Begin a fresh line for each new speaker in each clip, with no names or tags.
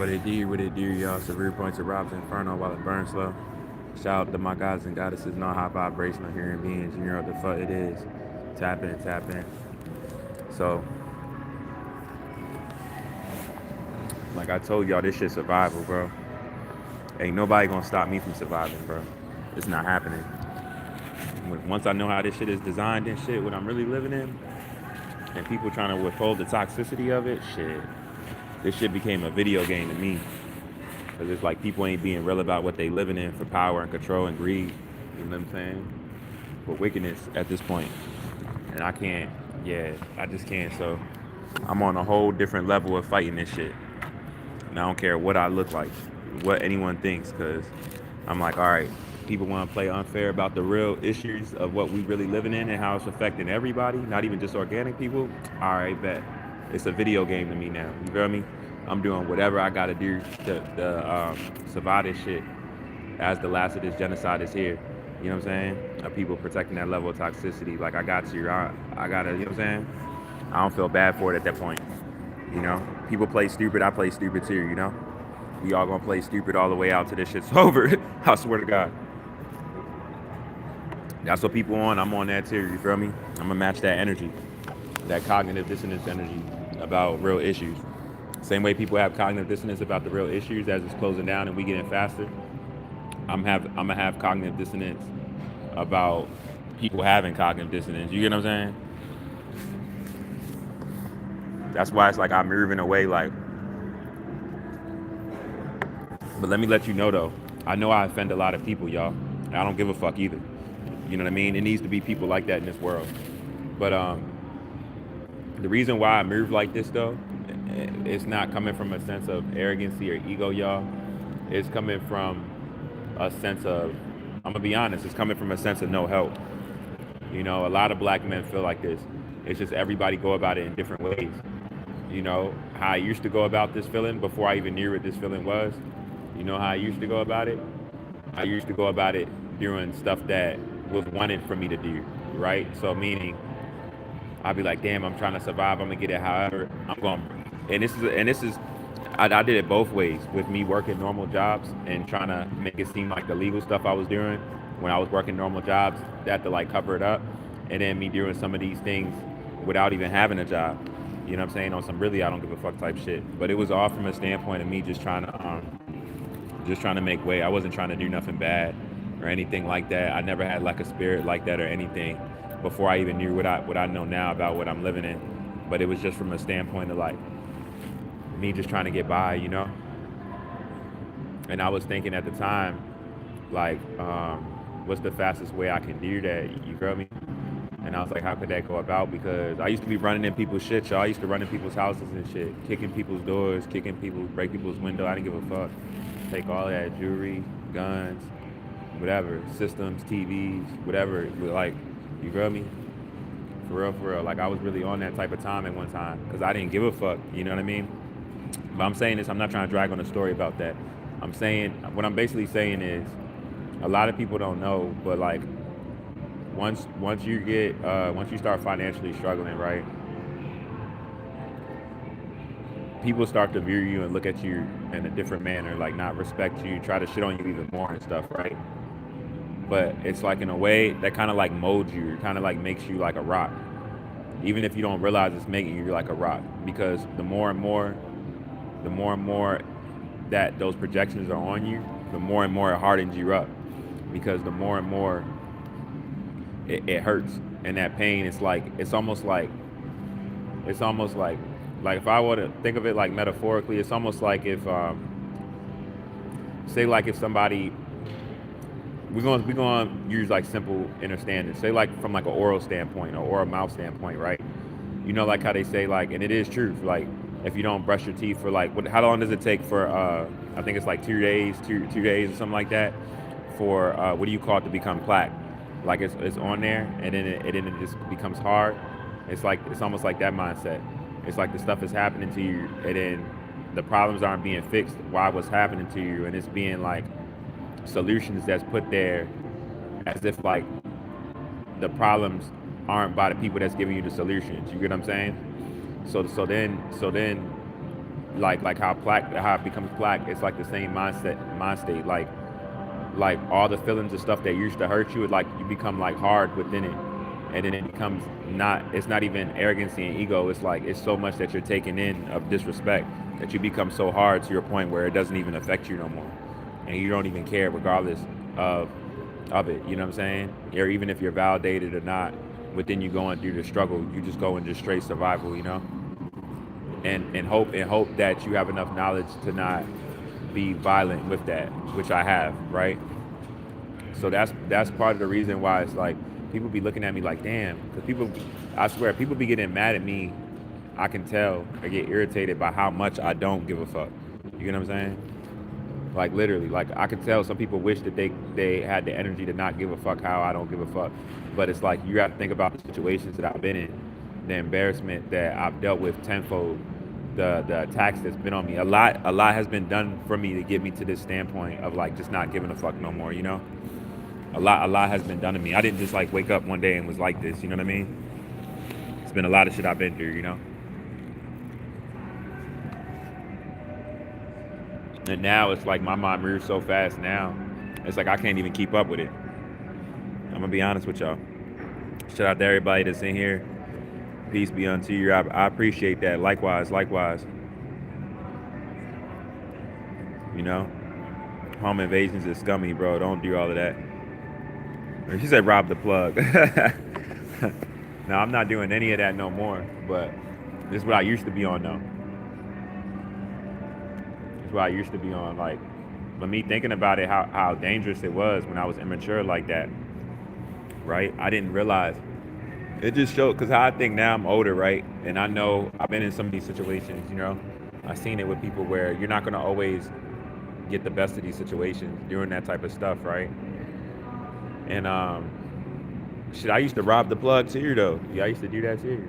What it do, y'all? Severe points of RoBs Inferno while it burns slow. Shout out to my gods and goddesses, non high vibrational human beings. You know what the fuck it is. Tap in, tap in. So, like I told y'all, this shit survival, bro. Ain't nobody gonna stop me from surviving, bro. It's not happening. Once I know how this shit is designed and shit, what I'm really living in, and people trying to withhold the toxicity of it, shit. This shit became a video game to me. Cause it's like people ain't being real about what they living in for power and control and greed. You know what I'm saying? For wickedness at this point. And I can't, yeah, I just can't. So I'm on a whole different level of fighting this shit. And I don't care what I look like, what anyone thinks, because I'm like, all right, people want to play unfair about the real issues of what we really living in and how it's affecting everybody, not even just organic people. All right, bet. It's a video game to me now. You feel me? I'm doing whatever I got to do to survive this shit as the last of this genocide is here. You know what I'm saying? Of people protecting that level of toxicity. Like, I got to. I got to, you know what I'm saying? I don't feel bad for it at that point. You know? People play stupid. I play stupid too, you know? We all gonna play stupid all the way out till this shit's over. I swear to God. That's what people on. I'm on that too. You feel me? I'm gonna match that energy, that cognitive dissonance energy about real issues. Same way people have cognitive dissonance about the real issues as it's closing down and we getting faster. I'm gonna have cognitive dissonance about people having cognitive dissonance. You get what I'm saying? That's why it's like I'm moving away. Like, but let me let you know though. I know I offend a lot of people, y'all. I don't give a fuck either. You know what I mean? It needs to be people like that in this world. But the reason why I move like this though, it's not coming from a sense of arrogancy or ego, y'all. It's coming from a sense of, I'm gonna be honest, it's coming from a sense of no help. You know, a lot of black men feel like this. It's just everybody go about it in different ways. You know, how I used to go about this feeling before I even knew what this feeling was. You know how I used to go about it? I used to go about it doing stuff that was wanted for me to do, right? So meaning I'd be like, damn, I'm trying to survive. I'm gonna get it. However, I'm going. And this is, I did it both ways with me working normal jobs and trying to make it seem like the legal stuff I was doing when I was working normal jobs that to like cover it up, and then me doing some of these things without even having a job. You know what I'm saying? On some really I don't give a fuck type shit. But it was all from a standpoint of me just trying to make way. I wasn't trying to do nothing bad or anything like that. I never had like a spirit like that or anything before I even knew what I know now about what I'm living in. But it was just from a standpoint of like me just trying to get by, you know. And I was thinking at the time, like, what's the fastest way I can do that? You feel me? And I was like, how could that go about? Because I used to be running in people's shit, y'all. I used to run in people's houses and shit, kicking people's doors, break people's window. I didn't give a fuck. Take all that jewelry, guns, whatever, systems, TVs, whatever. Like, you feel me? For real, for real. Like, I was really on that type of time at one time because I didn't give a fuck. You know what I mean? But I'm saying this, I'm not trying to drag on a story about that. I'm saying, what I'm basically saying is, a lot of people don't know, but like, once you start financially struggling, right? People start to view you and look at you in a different manner, like not respect you, try to shit on you even more and stuff, right? But it's like in a way that kind of like molds you, kind of like makes you like a rock. Even if you don't realize it's making you like a rock, because the more and more that those projections are on you, the more and more it hardens you up, because the more and more it hurts, and that pain, it's almost like if I were to think of it like metaphorically, it's almost like if say like if somebody, we're going to use like simple understanding, say like from like an oral standpoint or oral mouth standpoint, right? You know, like how they say, like, and it is true, like if you don't brush your teeth for like how long does it take for I think it's like 2 days, two days or something like that, for what do you call it, to become plaque? Like it's on there, and then it just becomes hard. It's almost like that mindset. It's like the stuff is happening to you, and then the problems aren't being fixed while what's happening to you, and it's being like solutions that's put there as if like the problems aren't by the people that's giving you the solutions. You get what I'm saying? So then like how it becomes plaque. It's like the same mind state. Like all the feelings and stuff that used to hurt you, like you become like hard within it, and then it becomes not. It's not even arrogancy and ego. It's like it's so much that you're taking in of disrespect that you become so hard to your point where it doesn't even affect you no more, and you don't even care regardless of of it. You know what I'm saying? Or even if you're validated or not, within you going through the struggle, you just go into straight survival. You know, and hope that you have enough knowledge to not be violent with that, which I have, right? So that's part of the reason why it's like people be looking at me like, damn, because people, I swear, people be getting mad at me. I can tell I get irritated by how much I don't give a fuck. You get what I'm saying? Like literally, like I can tell some people wish that they had the energy to not give a fuck how I don't give a fuck. But it's like you got to think about the situations that I've been in, the embarrassment that I've dealt with tenfold, the attacks that's been on me. A lot has been done for me to get me to this standpoint of like just not giving a fuck no more. You know, a lot has been done to me. I didn't just like wake up one day and was like this. You know what I mean? It's been a lot of shit I've been through. You know. And now it's like my mind moves so fast now. It's like I can't even keep up with it. I'm gonna be honest with y'all. Shout out to everybody that's in here. Peace be unto you. I appreciate that. Likewise, likewise. You know, home invasions is scummy, bro. Don't do all of that. She said rob the plug. No, I'm not doing any of that no more. But this is what I used to be on though. This is what I used to be on. Like, but me thinking about it, how dangerous it was when I was immature like that. Right? I didn't realize. It just showed because how I think now I'm older, right? And I know I've been in some of these situations, you know. I've seen it with people where you're not gonna always get the best of these situations doing that type of stuff, right? And shit, I used to rob the plug too, though. Yeah, I used to do that too.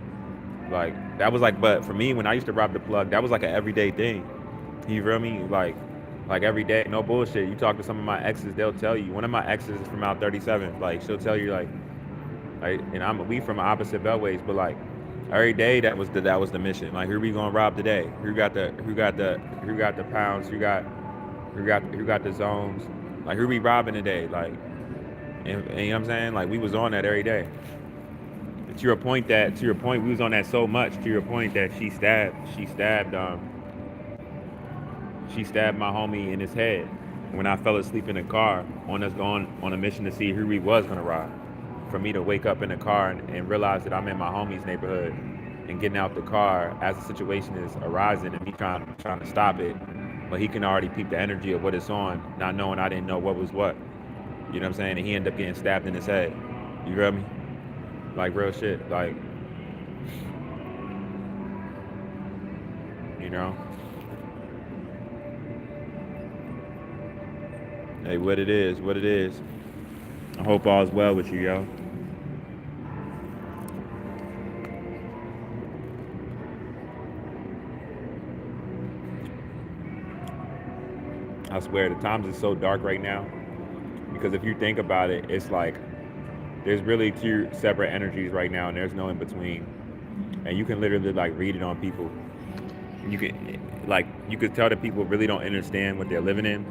Like that was like, but for me, when I used to rob the plug, that was like an everyday thing. You feel me? Like every day, no bullshit. You talk to some of my exes, they'll tell you. One of my exes is from out 37. Like she'll tell you like, and we from opposite beltways, but like every day that was the mission. Like who we gonna rob today? Who got the pounds? Who got the zones? Like who we robbing today? Like, and you know what I'm saying? Like we was on that every day. To your point, we was on that so much. To your point that she stabbed my homie in his head when I fell asleep in the car on us going on a mission to see who we was gonna rob. For me to wake up in the car and realize that I'm in my homie's neighborhood and getting out the car as the situation is arising and me trying to stop it, but he can already peep the energy of what it's on, not knowing I didn't know what was what. You know what I'm saying? And he ended up getting stabbed in his head. You feel me? Like real shit. Like, you know. Hey, what it is, what it is. I hope all's well with you, yo. I swear, the times is so dark right now. Because if you think about it, it's like there's really two separate energies right now, and there's no in between. And you can literally like read it on people. You could tell that people really don't understand what they're living in.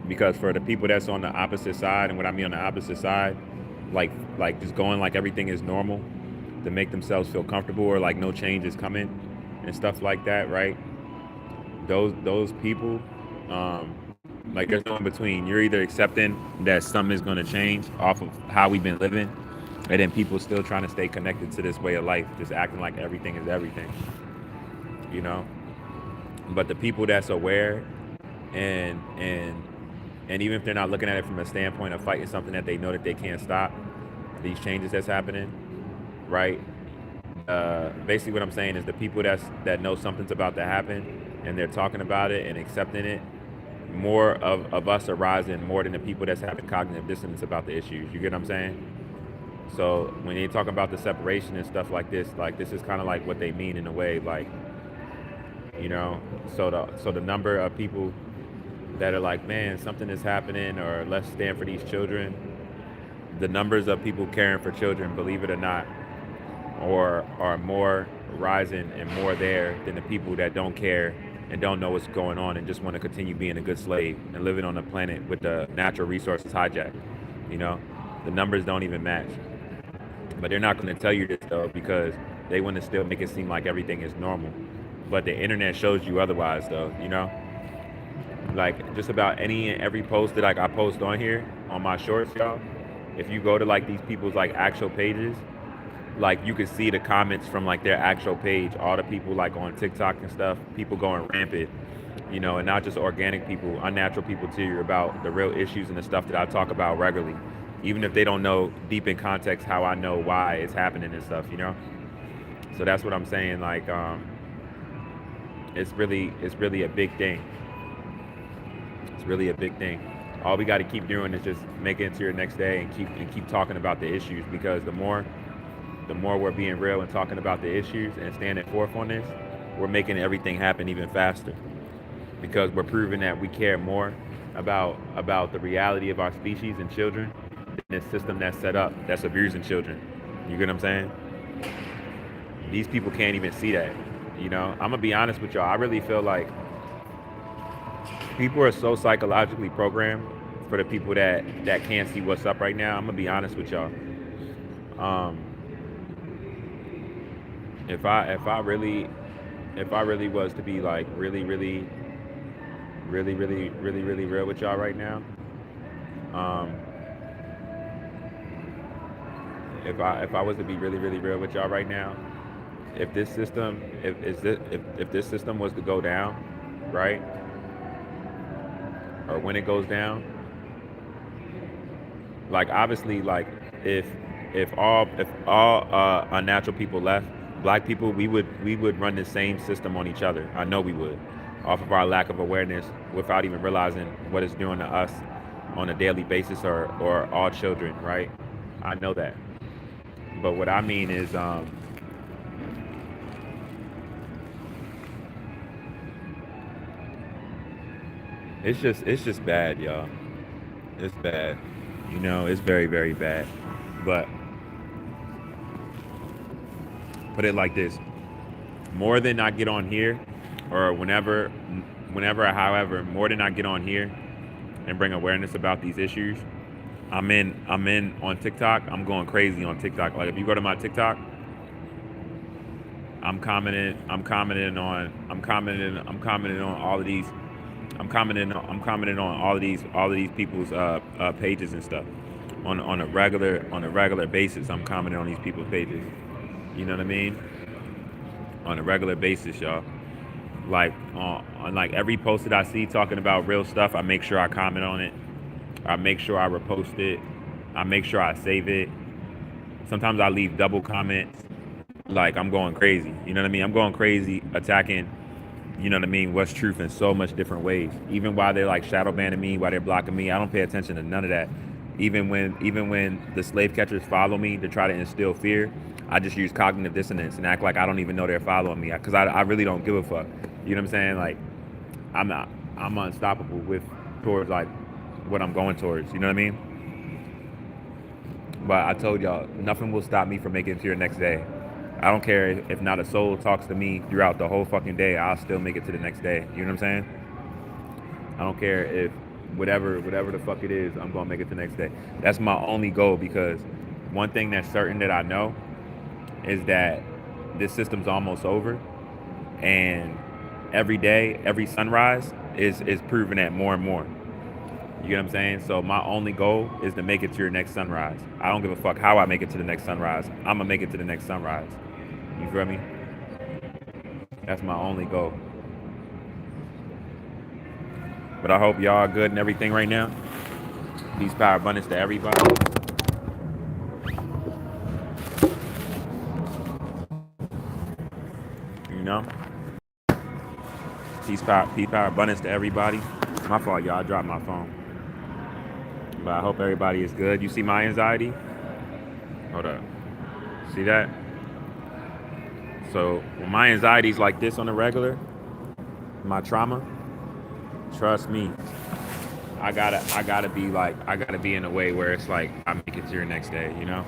Because for the people that's on the opposite side, and what I mean on the opposite side, like just going like everything is normal to make themselves feel comfortable or like no change is coming and stuff like that, right? Those people, um, like there's no in between. You're either accepting that something is going to change off of how we've been living, and then people still trying to stay connected to this way of life, just acting like everything is everything, you know. But the people that's aware and and and even if they're not looking at it from a standpoint of fighting something that they know that they can't stop, these changes that's happening, right? Basically, what I'm saying is the people that know something's about to happen and they're talking about it and accepting it, more of us are rising more than the people that's having cognitive dissonance about the issues. You get what I'm saying? So when they talk about the separation and stuff like this is kind of like what they mean in a way, like, you know. So the number of people that are like, man, something is happening, or let's stand for these children. The numbers of people caring for children, believe it or not, or are more rising and more there than the people that don't care and don't know what's going on and just want to continue being a good slave and living on a planet with the natural resources hijacked. You know, the numbers don't even match. But they're not going to tell you this though because they want to still make it seem like everything is normal. But the internet shows you otherwise though, you know? Like just about any and every post that like I post on here on my shorts, y'all, if you go to like these people's like actual pages, like you can see the comments from like their actual page, all the people like on TikTok and stuff, people going rampant, you know, and not just organic people, unnatural people too, about the real issues and the stuff that I talk about regularly, even if they don't know deep in context how I know why it's happening and stuff, you know. So that's what I'm saying. Like, it's really a big thing. It's really a big thing. All we got to keep doing is just make it to your next day and keep talking about the issues because the more we're being real and talking about the issues and standing forth on this, we're making everything happen even faster because we're proving that we care more about the reality of our species and children than this system that's set up that's abusing children. You get what I'm saying? These people can't even see that. You know, I'm gonna be honest with y'all. I really feel like people are so psychologically programmed for the people that can't see what's up right now. I'm gonna be honest with y'all. Um, if I really was to be like really real with y'all right now, um, if I was to be really real with y'all right now, if this system if this system was to go down, right, or when it goes down, like obviously like if if all unnatural people left, black people, we would run the same system on each other. I know we would, off of our lack of awareness, without even realizing what it's doing to us on a daily basis or all children, right? I know that. But what I mean is, it's just bad, y'all. It's bad. You know, it's very bad. But put it like this: more than I get on here, or whenever or however, more than I get on here and bring awareness about these issues, I'm in on TikTok. I'm going crazy on TikTok. Like if you go to my TikTok, I'm commenting on all of these. I'm commenting on all of these people's pages and stuff on a regular basis. I'm commenting on these people's pages. You know what I mean? On a regular basis, y'all. Like on like every post that I see talking about real stuff, I make sure I comment on it. I make sure I repost it. I make sure I save it. Sometimes I leave double comments. Like I'm going crazy. You know what I mean? I'm going crazy attacking, you know what I mean, what's truth in so much different ways. Even while they're like shadow banning me, while they're blocking me, I don't pay attention to none of that. Even when the slave catchers follow me to try to instill fear, I just use cognitive dissonance and act like I don't even know they're following me because I really don't give a fuck. You know what I'm saying? Like I'm not I'm unstoppable with towards like what I'm going towards. You know what I mean? But I told y'all, nothing will stop me from making it to your next day. I don't care if not a soul talks to me throughout the whole fucking day. I'll still make it to the next day. You know what I'm saying? I don't care if whatever the fuck it is, I'm gonna make it the next day. That's my only goal because one thing that's certain that I know is that this system's almost over, and every day, every sunrise is proving that more and more. You get what I'm saying? So my only goal is to make it to your next sunrise. I don't give a fuck how I make it to the next sunrise. I'm gonna make it to the next sunrise. You feel me? That's my only goal. But I hope y'all are good and everything right now. Peace, power, abundance to everybody. You know? Peace, power, abundance to everybody. My fault, y'all. I dropped my phone. But I hope everybody is good. You see my anxiety? Hold up. See that? So when my anxiety's like this on the regular, my trauma, trust me, I gotta be in a way where it's like I make it to your next day, you know?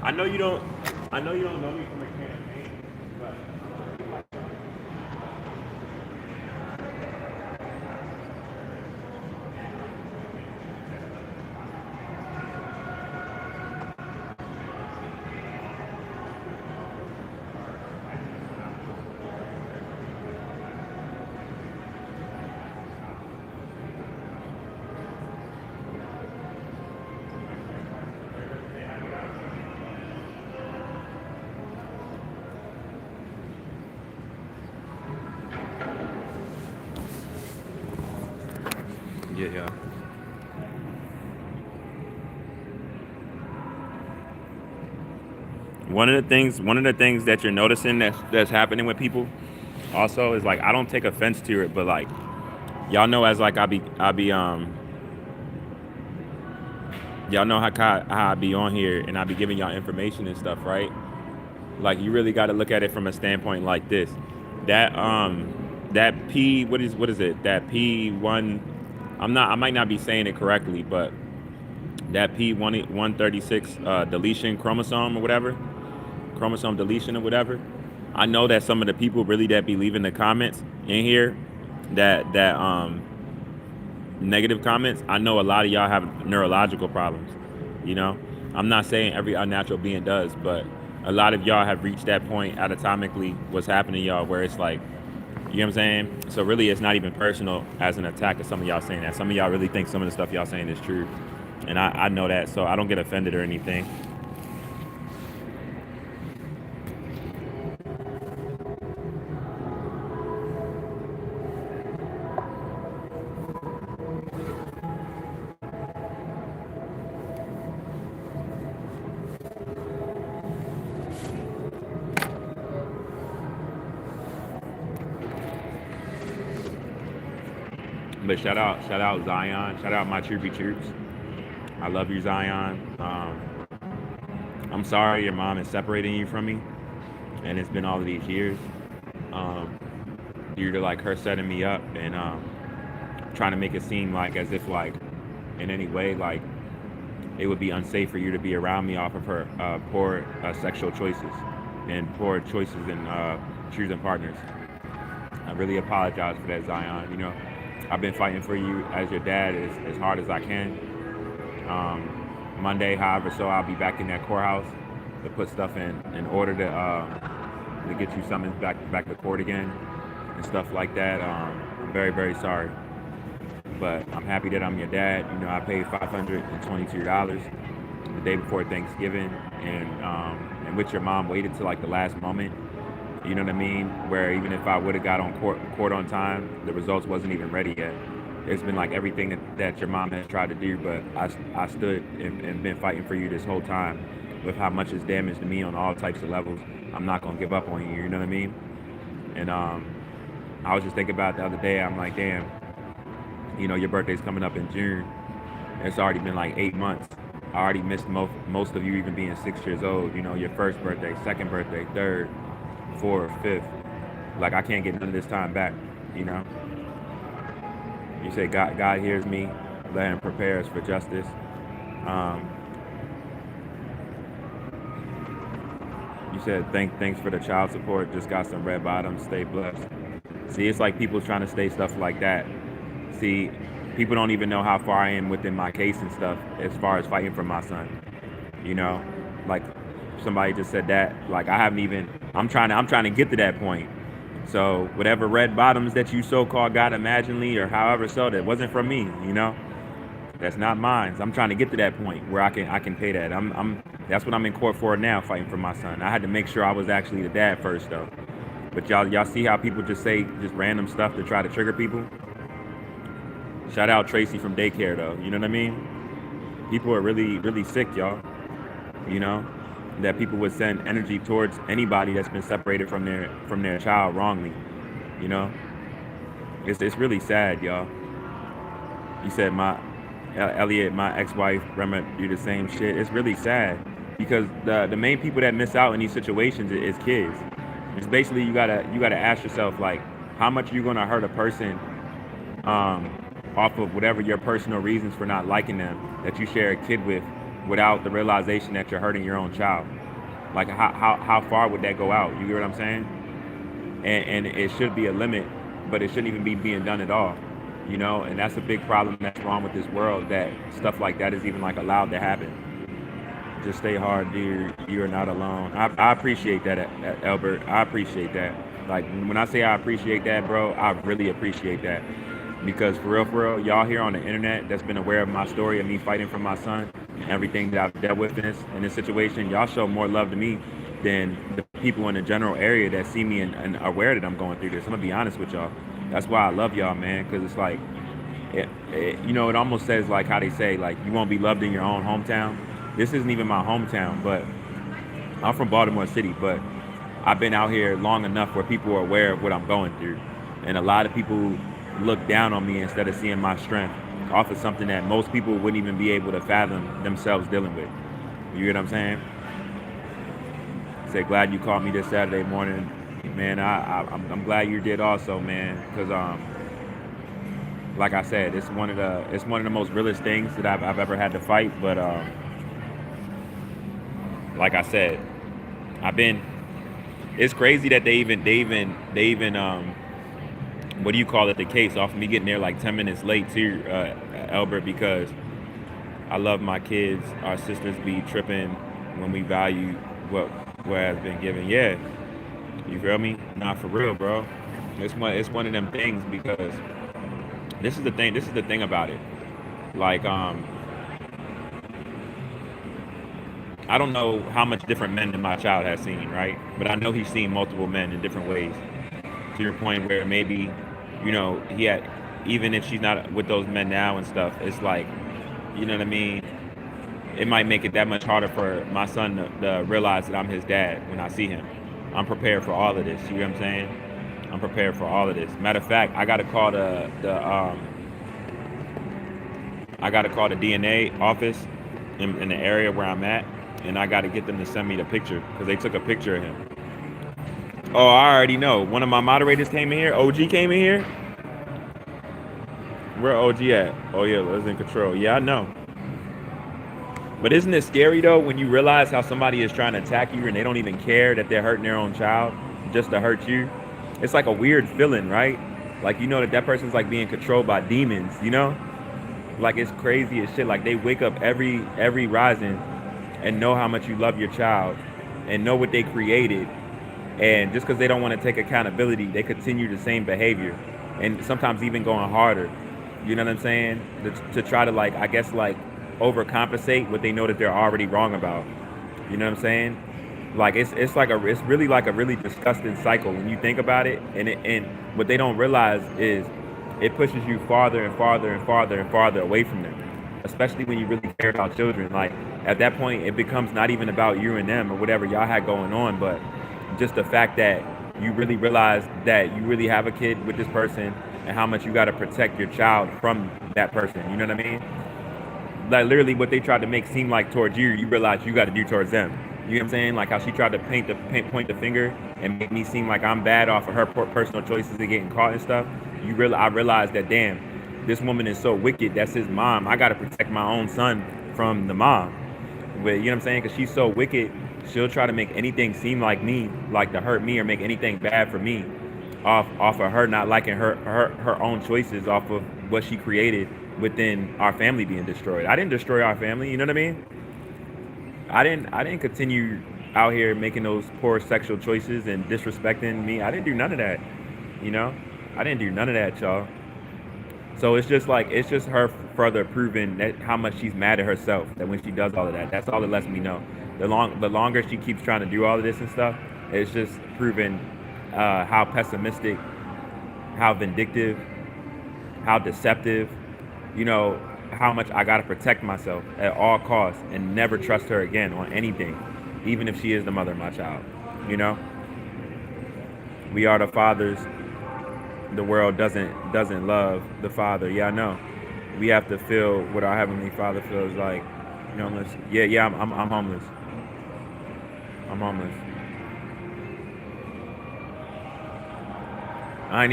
I know you don't. I know you don't know me from a campaign, but yeah, yeah. One of the things that you're noticing that's happening with people also is like I don't take offense to it, but like y'all know as like y'all know how I be on here and I be giving y'all information and stuff, right? Like you really got to look at it from a standpoint like this. That P what is it? That P1, I might not be saying it correctly, but that P136 deletion chromosome or whatever, chromosome deletion or whatever. I know that some of the people really that be leaving the comments in here that negative comments, I know a lot of y'all have neurological problems. You know, I'm not saying every unnatural being does, but a lot of y'all have reached that point anatomically. What's happening to y'all, where it's like, you know what I'm saying? So really, it's not even personal as an attack of some of y'all saying that. Some of y'all really think some of the stuff y'all saying is true, and I know that, so I don't get offended or anything. But shout out Zion, shout out my troopy troops. I love you, Zion. I'm sorry your mom is separating you from me, and it's been all of these years. Um, due to like her setting me up and trying to make it seem like as if like in any way like it would be unsafe for you to be around me off of her poor sexual choices and poor choices in choosing partners. I really apologize for that, Zion. You know, I've been fighting for you as your dad as hard as I can. Monday, however, so I'll be back in that courthouse to put stuff in order to get you summoned back to court again and stuff like that. I'm very sorry, but I'm happy that I'm your dad. You know, I paid $522 the day before Thanksgiving, and with your mom waited till like the last moment. You know what I mean? Where even if I would have got on court on time, the results wasn't even ready yet. It's been like everything that your mom has tried to do, but I stood and been fighting for you this whole time. With how much it's damaged to me on all types of levels, I'm not gonna give up on you. You know what I mean? And I was just thinking about it the other day. I'm like, damn, you know, your birthday's coming up in June. It's already been like 8 months. I already missed most of you even being 6 years old. You know, your first birthday, second birthday, third, fourth, fifth. Like I can't get none of this time back. You know. You say God hears me. Let Him prepare us for justice. Um, you said thanks for the child support. Just got some red bottoms. Stay blessed. See, it's like people trying to say stuff like that. See, people don't even know how far I am within my case and stuff as far as fighting for my son. You know, like somebody just said that. Like I haven't even. I'm trying to get to that point. So whatever red bottoms that you so-called got imaginally or however so, that wasn't from me. You know, that's not mine. So I'm trying to get to that point where I can pay that. I'm that's what I'm in court for now, fighting for my son. I had to make sure I was actually the dad first though. But y'all see how people just say just random stuff to try to trigger people. Shout out Tracy from daycare though. You know what I mean? People are really sick, y'all. You know, that people would send energy towards anybody that's been separated from their child wrongly. You know, it's really sad, y'all. You said my Elliot, my ex-wife, Rema, do the same shit. It's really sad because the main people that miss out in these situations is kids. It's basically you gotta ask yourself like, how much are you gonna hurt a person off of whatever your personal reasons for not liking them that you share a kid with without the realization that you're hurting your own child. Like how far would that go out? You get what I'm saying? And it should be a limit, but it shouldn't even be being done at all. You know, and that's a big problem that's wrong with this world, that stuff like that is even like allowed to happen. Just stay hard, dear. You are not alone. I appreciate that, Albert. I appreciate that. Like when I say I appreciate that, bro, I really appreciate that. Because for real, y'all here on the internet that's been aware of my story of me fighting for my son, and everything that I've dealt with in this situation, y'all show more love to me than the people in the general area that see me and are aware that I'm going through this. I'm gonna be honest with y'all. That's why I love y'all, man. Because it's like, you know, it almost says like how they say like you won't be loved in your own hometown. This isn't even my hometown, but I'm from Baltimore City, but I've been out here long enough where people are aware of what I'm going through. And a lot of people look down on me instead of seeing my strength off of something that most people wouldn't even be able to fathom themselves dealing with. You get what I'm saying? Say, glad you called me this Saturday morning. Man, I'm glad you did also, man, because like I said, it's one of the most realest things that I've ever had to fight. But like I said, I've been. It's crazy that they even what do you call it, the case off of me getting there like 10 minutes late too, Albert, because I love my kids. Our sisters be tripping when we value what has been given. Yeah, you feel me? Not for real, bro. It's one of them things because this is the thing. This is the thing about it. Like I don't know how much different men than my child has seen, right? But I know he's seen multiple men in different ways. To your point where maybe, you know, he had, even if she's not with those men now and stuff, it's like, you know what I mean? It might make it that much harder for my son to realize that I'm his dad when I see him. I'm prepared for all of this. You know what I'm saying? I'm prepared for all of this. Matter of fact, I got to call the DNA office in the area where I'm at, and I got to get them to send me the picture because they took a picture of him. Oh, I already know. One of my moderators came in here. OG came in here. Where OG at? Oh yeah, was in control. Yeah, I know. But isn't it scary though when you realize how somebody is trying to attack you and they don't even care that they're hurting their own child just to hurt you? It's like a weird feeling, right? Like you know that person's like being controlled by demons, you know? Like it's crazy as shit. Like they wake up every rising and know how much you love your child and know what they created, and just because they don't want to take accountability, they continue the same behavior, and sometimes even going harder. You know what I'm saying? To try to like, I guess like overcompensate what they know that they're already wrong about. You know what I'm saying? Like it's really like a really disgusting cycle when you think about it. And what they don't realize is it pushes you farther and farther and farther and farther away from them. Especially when you really care about children. Like at that point, it becomes not even about you and them or whatever y'all had going on, but just the fact that you really realize that you really have a kid with this person and how much you got to protect your child from that person. You know what I mean? Like literally what they tried to make seem like towards you, you realize you got to do towards them. You know what I'm saying? Like how she tried to point the finger and make me seem like I'm bad off of her personal choices and getting caught and stuff. I realized that damn, this woman is so wicked. That's his mom. I got to protect my own son from the mom. But you know what I'm saying? Because she's so wicked, she'll try to make anything seem like me, like to hurt me or make anything bad for me, off of her not liking her own choices, off of what she created within our family being destroyed. I didn't destroy our family. You know what I mean? I didn't continue out here making those poor sexual choices and disrespecting me. I didn't do none of that. You know, I didn't do none of that, y'all. So it's just her further proving that how much she's mad at herself, that when she does all of that, that's all it lets me know. The longer she keeps trying to do all of this and stuff, it's just proving how pessimistic, how vindictive, how deceptive, you know, how much I gotta protect myself at all costs and never trust her again on anything, even if she is the mother of my child. You know, we are the fathers. The world doesn't love the Father. Yeah, I know. We have to feel what our Heavenly Father feels like. You know, yeah, I'm homeless. I'm homeless. I'm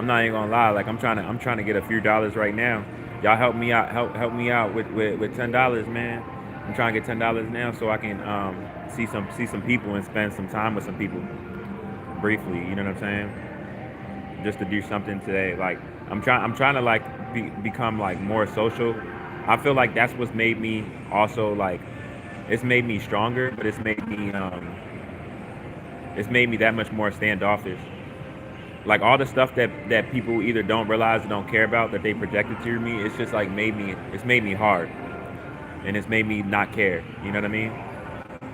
not even gonna lie. Like I'm trying to get a few dollars right now. Y'all help me out. Help me out with $10, man. I'm trying to get $10 now so I can see some people and spend some time with some people briefly. You know what I'm saying? Just to do something today. Like I'm trying to like become like more social. I feel like that's what's made me also like it's made me stronger, but it's made me that much more standoffish. Like all the stuff that people either don't realize or don't care about that they projected to me, it's just like made me hard, and it's made me not care. You know what I mean?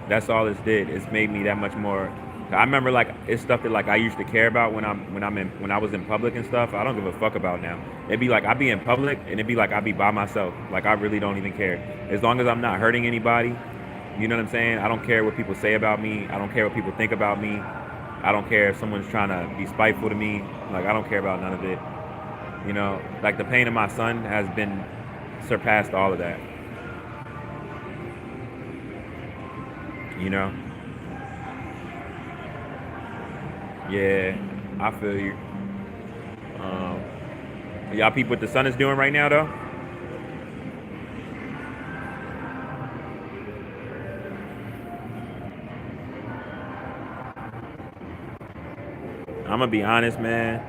That's all it's did. It's made me that much more. I remember like it's stuff that like I used to care about when I was in public and stuff. I don't give a fuck about now. It'd be like I'd be in public and it'd be like I'd be by myself. Like I really don't even care. As long as I'm not hurting anybody, you know what I'm saying? I don't care what people say about me. I don't care what people think about me. I don't care if someone's trying to be spiteful to me. Like I don't care about none of it. You know, like the pain of my son has been surpassed all of that. You know? Yeah, I feel you. Um, y'all peep what the sun is doing right now though? I'm gonna be honest, man.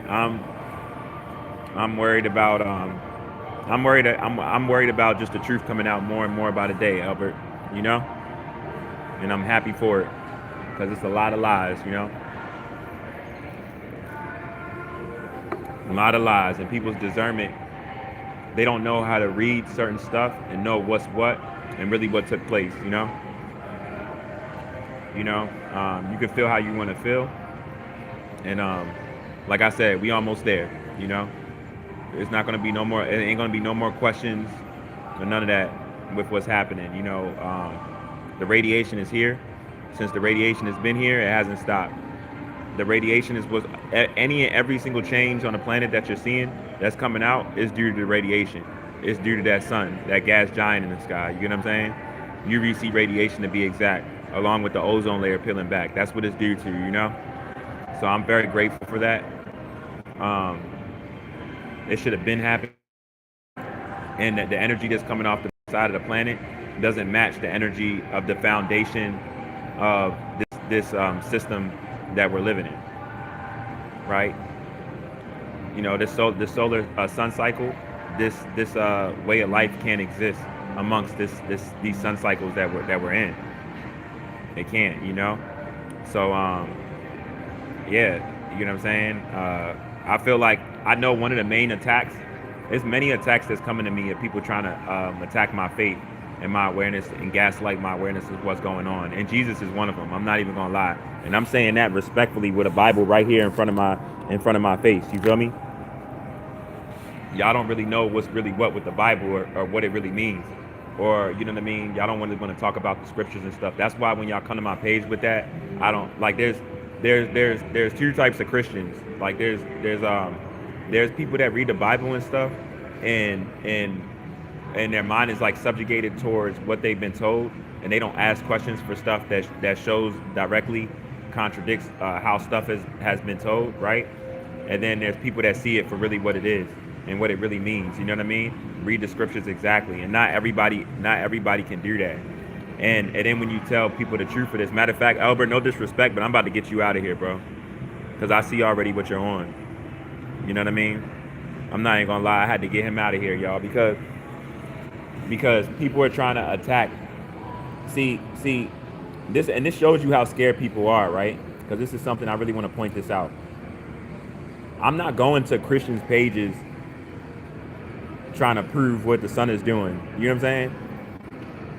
I'm I'm worried about I'm worried about just the truth coming out more and more by the day, Albert. You know, and I'm happy for it because it's a lot of lies. You know, a lot of lies, and people's discernment. They don't know how to read certain stuff and know what's what and really what took place. You can feel how you want to feel, and like I said, we almost there. You know, it's not gonna be no more. It ain't gonna be no more questions or none of that with what's happening. The radiation is here. Since the radiation has been here, it hasn't stopped. The radiation is was any and every single change on the planet that you're seeing that's coming out is due to the radiation. It's due to that sun, that gas giant in the sky. You know what I'm saying? UVC radiation to be exact, along with the ozone layer peeling back. That's what it's due to. So I'm very grateful for that. Um, it should have been happening, and that the energy that's coming off the side of the planet doesn't match the energy of the foundation of this system that we're living in, right? This solar sun cycle, this way of life can't exist amongst these sun cycles that we're in. It can't. So yeah, you know what I'm saying. I feel like I know one of the main attacks. There's many attacks that's coming to me of people trying to attack my faith and my awareness and gaslight my awareness of what's going on. And Jesus is one of them. I'm not even gonna lie, and I'm saying that respectfully with a Bible right here in front of my face. You feel me? Y'all don't really know what's really what with the Bible or what it really means, or you know what I mean. Y'all don't really want to talk about the scriptures and stuff. That's why when y'all come to my page with that, I don't like. There's two types of Christians. Like there's people that read the Bible and stuff, and their mind is like subjugated towards what they've been told, and they don't ask questions for stuff that shows directly contradicts how stuff has been told, right? And then there's people that see it for really what it is and what it really means. You know what I mean? Read the scriptures exactly, and not everybody can do that. And then when you tell people the truth of this, matter of fact, Albert, no disrespect, but I'm about to get you out of here, bro, because I see already what you're on. You know what I mean? I'm not even gonna lie, I had to get him out of here, y'all, because people are trying to attack. See this, and this shows you how scared people are, right? Because this is something I really want to point this out. I'm not going to Christians' pages trying to prove what the sun is doing. You know what I'm saying?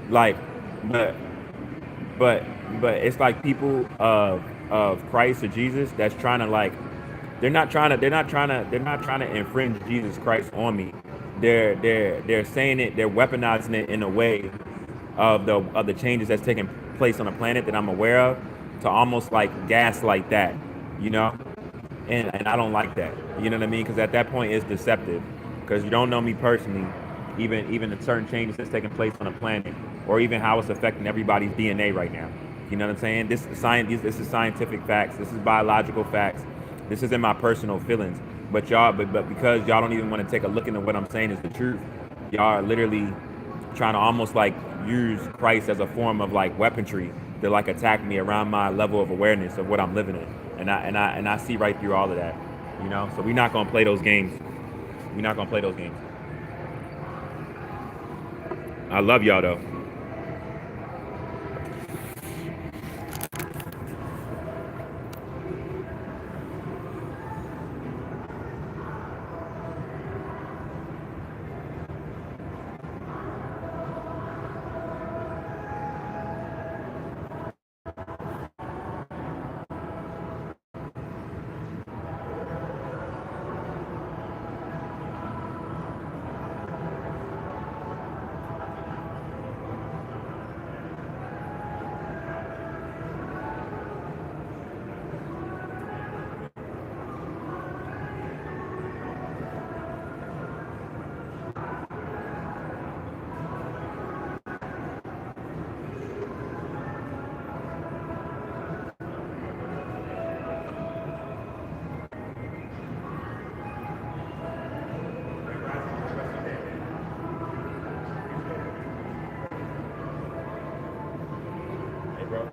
Like, but it's like people of Christ or Jesus that's trying to like, they're not trying to infringe Jesus Christ on me. They're saying it, they're weaponizing it in a way of the changes that's taking place on the planet that I'm aware of, to almost like gaslight that, you know? And I don't like that. You know what I mean? Because at that point it's deceptive. Because you don't know me personally, even the certain changes that's taking place on the planet, or even how it's affecting everybody's DNA right now. You know what I'm saying? This is science. This is scientific facts. This is biological facts. This isn't my personal feelings. But because y'all don't even want to take a look into what I'm saying is the truth, y'all are literally trying to almost like use Christ as a form of like weaponry to like attack me around my level of awareness of what I'm living in. And I see right through all of that, you know. So we're not gonna play those games. We're not gonna play those games. I love y'all though. Hey, bro.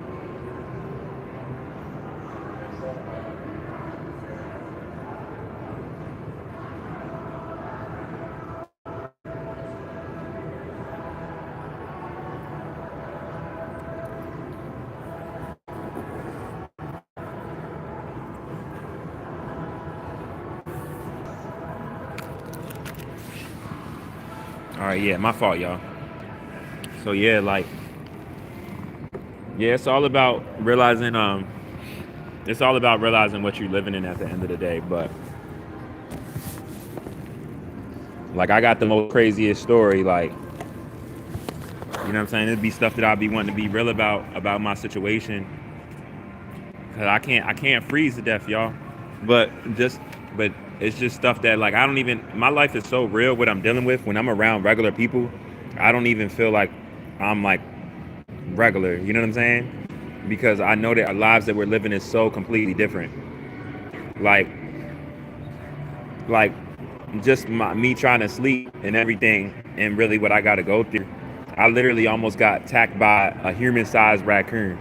All right, yeah, my fault, y'all. So yeah, like, yeah, it's all about realizing what you're living in at the end of the day. But like, I got the most craziest story. Like, you know what I'm saying? It'd be stuff that I'd be wanting to be real about my situation. Cause I can't freeze to death, y'all. But just, but it's just stuff that like I don't even. My life is so real. What I'm dealing with when I'm around regular people, I don't even feel like I'm like regular. You know what I'm saying? Because I know that our lives that we're living is so completely different. Like, like just me trying to sleep and everything, and really what I got to go through. I literally almost got attacked by a human-sized raccoon.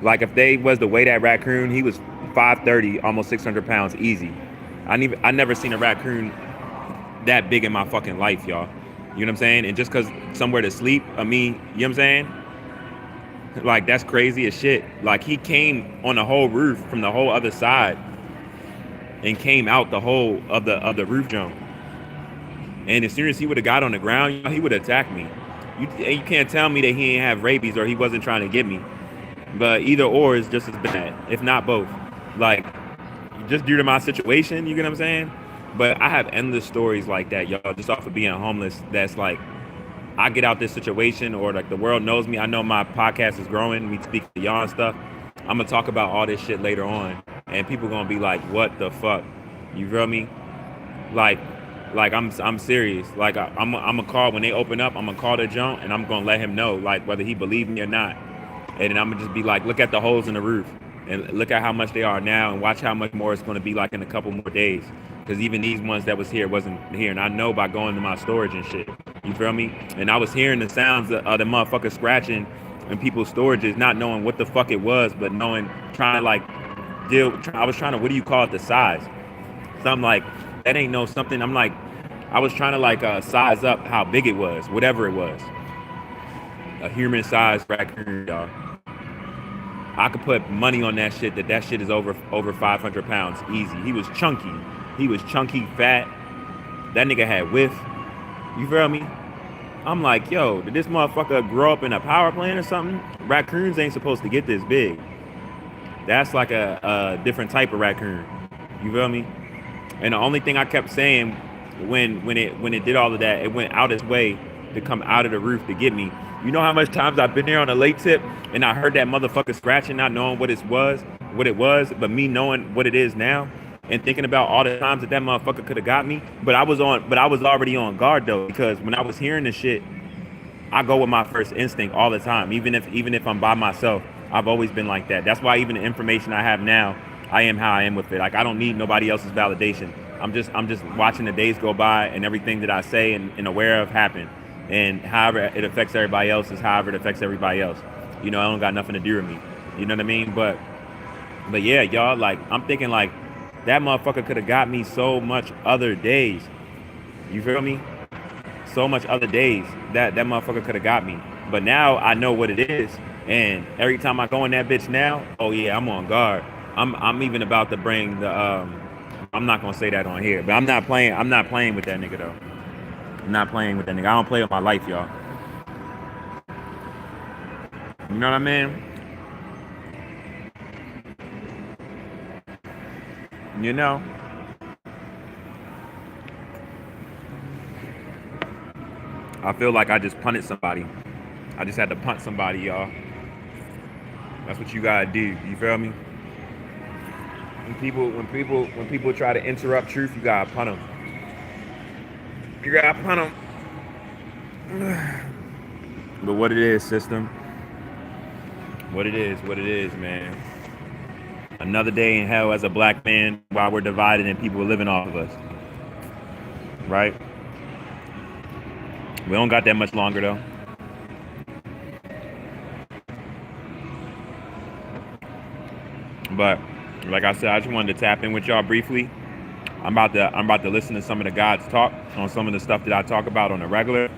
Like if they was to weigh that raccoon, he was 530, almost 600 pounds, easy. I never seen a raccoon that big in my fucking life, y'all. You know what I'm saying? And just cause somewhere to sleep, I mean, you know what I'm saying? Like that's crazy as shit. Like he came on the whole roof from the whole other side and came out the whole of the roof jump. And as soon as he would have got on the ground, he would have attacked me. You can't tell me that he ain't have rabies or he wasn't trying to get me. But either or is just as bad, if not both. Like, just due to my situation, you get what I'm saying? But I have endless stories like that, y'all, just off of being homeless. That's like, I get out this situation, or like the world knows me. I know my podcast is growing. We speak to y'all and stuff. I'm gonna talk about all this shit later on, and people gonna be like, "What the fuck?" You feel me? Like, I'm serious. Like I'm gonna call when they open up. I'm gonna call the junk, and I'm gonna let him know, like whether he believe me or not. And then I'm gonna just be like, look at the holes in the roof, and look at how much they are now, and watch how much more it's gonna be like in a couple more days. Because even these ones that was here wasn't here, and I know by going to my storage and shit. You feel me? And I was hearing the sounds of the motherfucker scratching in people's storages, not knowing what the fuck it was, but knowing, trying to like I was trying to, what do you call it, the size? So I'm like, that ain't no something. I'm like, I was trying to like size up how big it was, whatever it was. A human-sized raccoon, y'all. I could put money on that shit. That shit is over 500 pounds, easy. He was chunky. He was chunky, fat. That nigga had whiff. You feel me? I'm like, yo, did this motherfucker grow up in a power plant or something? Raccoons ain't supposed to get this big. That's like a different type of raccoon. You feel me? And the only thing I kept saying when it did all of that, it went out its way to come out of the roof to get me. You know how much times I've been there on a late tip and I heard that motherfucker scratching, not knowing what it was, but me knowing what it is now, and thinking about all the times that motherfucker could have got me. But I was already on guard though, because when I was hearing this shit, I go with my first instinct all the time. Even if I'm by myself, I've always been like that. That's why even the information I have now, I am how I am with it. Like I don't need nobody else's validation. I'm just watching the days go by and everything that I say and aware of happen. And however it affects everybody else is however it affects everybody else. You know, it don't got nothing to do with me. You know what I mean? But yeah, y'all, like, I'm thinking like that motherfucker could have got me so much other days. You feel me? So much other days that motherfucker could have got me. But now I know what it is, and every time I go in that bitch now, oh yeah, I'm on guard. I'm even about to bring the I'm not gonna say that on here, but I'm not playing with that nigga though. I'm not playing with that nigga. I don't play with my life, y'all. You know what I mean? You know? I feel like I just punted somebody. I just had to punt somebody, y'all. That's what you gotta do. You feel me? When people try to interrupt truth, you gotta punt them. You gotta punt them. But what it is, system. What it is, man. Another day in hell as a black man while we're divided and people are living off of us. Right? We don't got that much longer though. But like I said, I just wanted to tap in with y'all briefly. I'm about to listen to some of the guys talk on some of the stuff that I talk about on the regular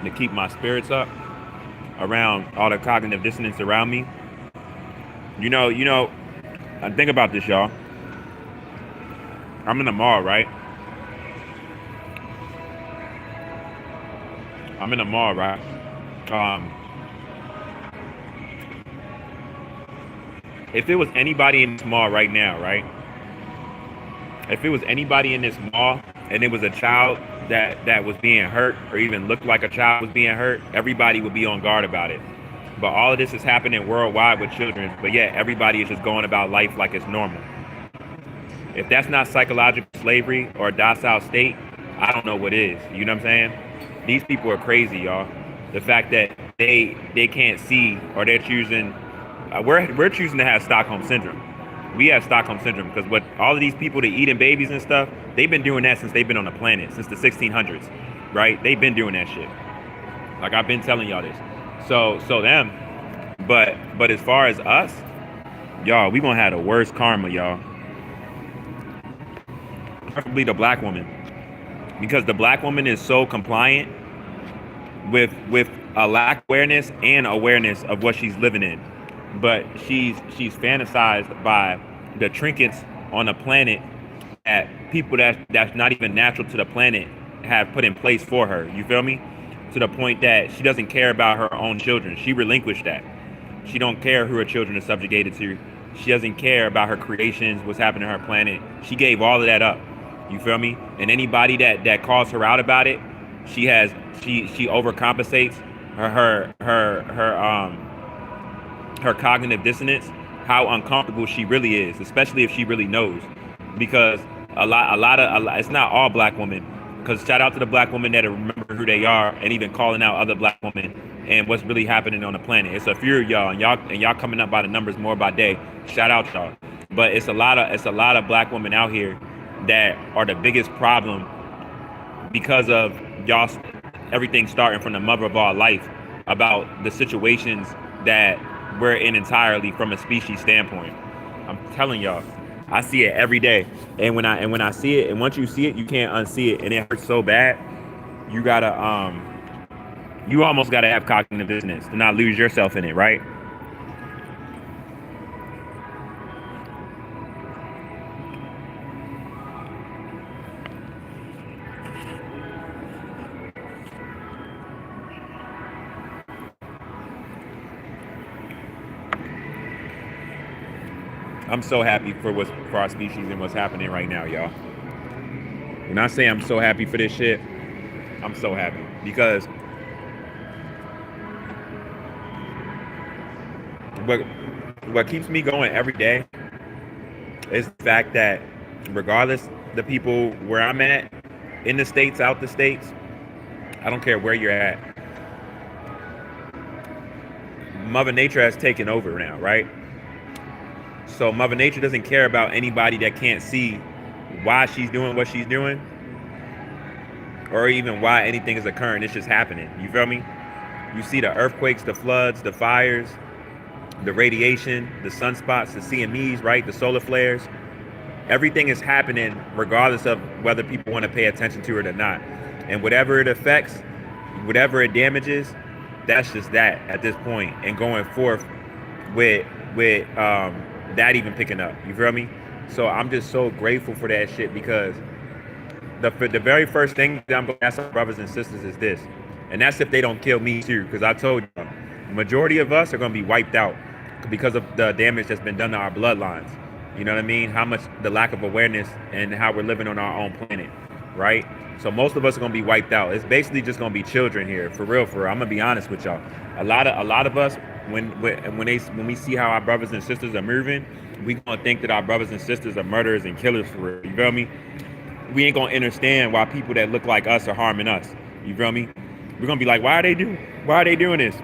to keep my spirits up around all the cognitive dissonance around me. You know, think about this, y'all. I'm in the mall, right? I'm in the mall, right? Um, if it was anybody in this mall right now, right? If it was anybody in this mall and it was a child that was being hurt or even looked like a child was being hurt, everybody would be on guard about it. But all of this is happening worldwide with children, but yet everybody is just going about life like it's normal. If that's not psychological slavery or a docile state, I don't know what is. You know what I'm saying? These people are crazy, y'all. The fact that they can't see or they're choosing, we're choosing to have Stockholm syndrome. We have Stockholm syndrome because what all of these people that eating babies and stuff, they've been doing that since they've been on the planet, since the 1600s, right? They've been doing that shit. Like I've been telling y'all this. So them, but as far as us, y'all, we gonna have the worst karma, y'all. Preferably the black woman, because the black woman is so compliant with a lack of awareness and awareness of what she's living in, but she's fantasized by the trinkets on the planet that people that's not even natural to the planet have put in place for her. You feel me? To the point that she doesn't care about her own children. She relinquished that. She don't care who her children are subjugated to. She doesn't care about her creations, what's happening to her planet. She gave all of that up. You feel me? And anybody that calls her out about it, she overcompensates her cognitive dissonance, how uncomfortable she really is, especially if she really knows. Because it's not all black women. Because shout out to the black women that remember who they are and even calling out other black women and what's really happening on the planet. It's a few of y'all, and y'all coming up by the numbers more by day. Shout out y'all. But it's a lot of black women out here that are the biggest problem because of y'all, everything starting from the mother of all life about the situations that we're in entirely from a species standpoint. I'm telling y'all, I see it every day, and when I see it, and once you see it, you can't unsee it, and it hurts so bad. You gotta you almost gotta have cognitive dissonance to not lose yourself in it, right? I'm so happy for our species and what's happening right now, y'all. When I say I'm so happy for this shit, I'm so happy because what what keeps me going every day is the fact that regardless the people where I'm at, in the states, out the states, I don't care where you're at. Mother Nature has taken over now, right? So Mother Nature doesn't care about anybody that can't see why she's doing what she's doing. or even why anything is occurring. It's just happening. You feel me? You see the earthquakes, the floods, the fires, the radiation, the sunspots, the CMEs, right? The solar flares. Everything is happening regardless of whether people want to pay attention to it or not. And whatever it affects, whatever it damages, that's just that at this point. And going forth with that even picking up. You feel me? So I'm just so grateful for that shit because the very first thing that I'm gonna ask our brothers and sisters is this, and that's if they don't kill me too, because I told you, the majority of us are gonna be wiped out because of the damage that's been done to our bloodlines. You know what I mean? How much the lack of awareness and how we're living on our own planet, right? So most of us are gonna be wiped out. It's basically just gonna be children here, for real, for real. I'm gonna be honest with y'all. A lot of us, when we see how our brothers and sisters are moving, we gonna think that our brothers and sisters are murderers and killers for real. You feel me? We ain't gonna understand why people that look like us are harming us. You feel me? We're gonna be like, why are they doing this?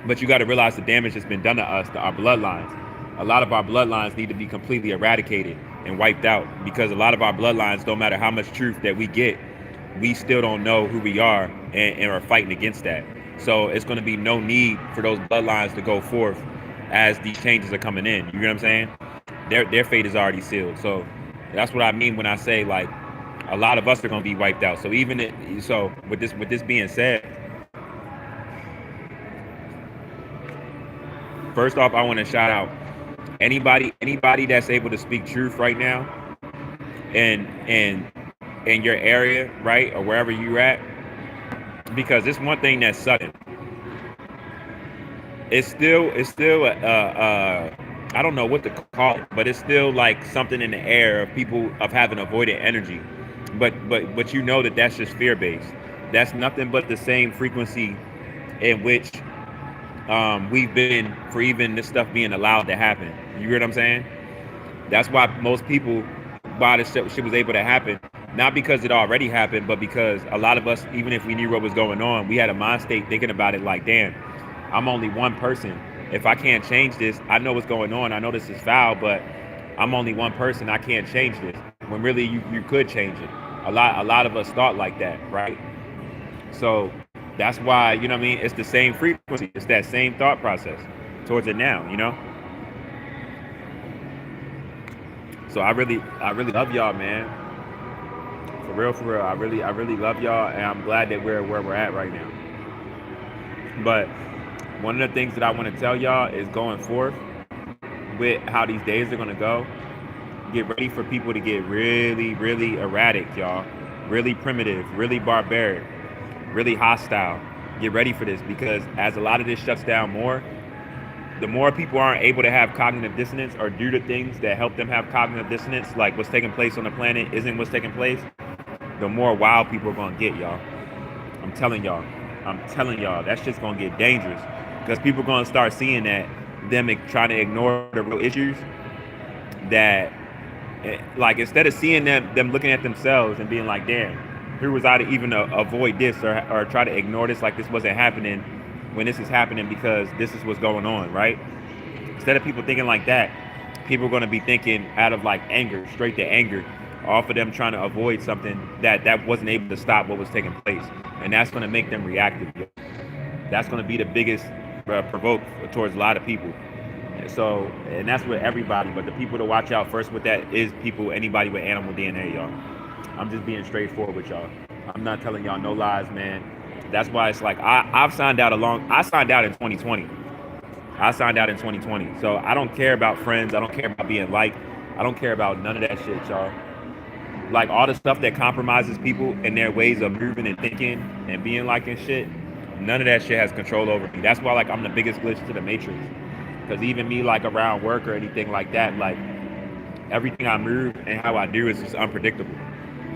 But you got to realize the damage that's been done to us, to our bloodlines. A lot of our bloodlines need to be completely eradicated and wiped out because a lot of our bloodlines, no matter how much truth that we get, we still don't know who we are and are fighting against that. So it's going to be no need for those bloodlines to go forth as these changes are coming in. You know what I'm saying? Their fate is already sealed. So that's what I mean when I say like a lot of us are going to be wiped out. So so with this being said, first off, I want to shout out anybody that's able to speak truth right now and in your area, right, or wherever you're at, because it's one thing that's sudden. It's still I don't know what to call it, but it's still like something in the air of people of having avoided energy. But you know that that's just fear based. That's nothing but the same frequency in which we've been for even this stuff being allowed to happen. You hear what I'm saying? That's why most people, why this shit was able to happen, not because it already happened, but because a lot of us, even if we knew what was going on, we had a mind state thinking about it like, damn, I'm only one person. If I can't change this, I know what's going on. I know this is foul, but I'm only one person. I can't change this. When really you could change it. A lot of us thought like that, right? So that's why, you know what I mean? It's the same frequency. It's that same thought process towards it now, you know? So I really love y'all, man. For real. I really love y'all, and I'm glad that we're where we're at right now. But one of the things that I want to tell y'all is going forth with how these days are gonna go. Get ready for people to get really, really erratic, y'all. Really primitive, really barbaric, really hostile. Get ready for this because as a lot of this shuts down more, the more people aren't able to have cognitive dissonance or do the things that help them have cognitive dissonance, like what's taking place on the planet isn't what's taking place, the more wild people are gonna get, y'all. I'm telling y'all. I'm telling y'all, that's just gonna get dangerous. Because people are gonna start seeing that them trying to ignore the real issues that like instead of seeing them looking at themselves and being like, damn, who was I to even avoid this or try to ignore this like this wasn't happening when this is happening because this is what's going on, right? Instead of people thinking like that, people are going to be thinking out of like anger, straight to anger, off of them trying to avoid something that wasn't able to stop what was taking place, and that's going to make them reactive. That's going to be the biggest provoke towards a lot of people. So, and that's with everybody, but the people to watch out first with that is anybody with animal DNA, y'all. I'm just being straightforward with y'all. I'm not telling y'all no lies, man. That's why it's like I signed out in 2020. I signed out in 2020. So I don't care about friends. I don't care about being liked. I don't care about none of that shit, y'all. Like all the stuff that compromises people and their ways of moving and thinking and being like and shit, none of that shit has control over me. That's why like I'm the biggest glitch to the matrix. Because even me like around work or anything like that, like everything I move and how I do is just unpredictable.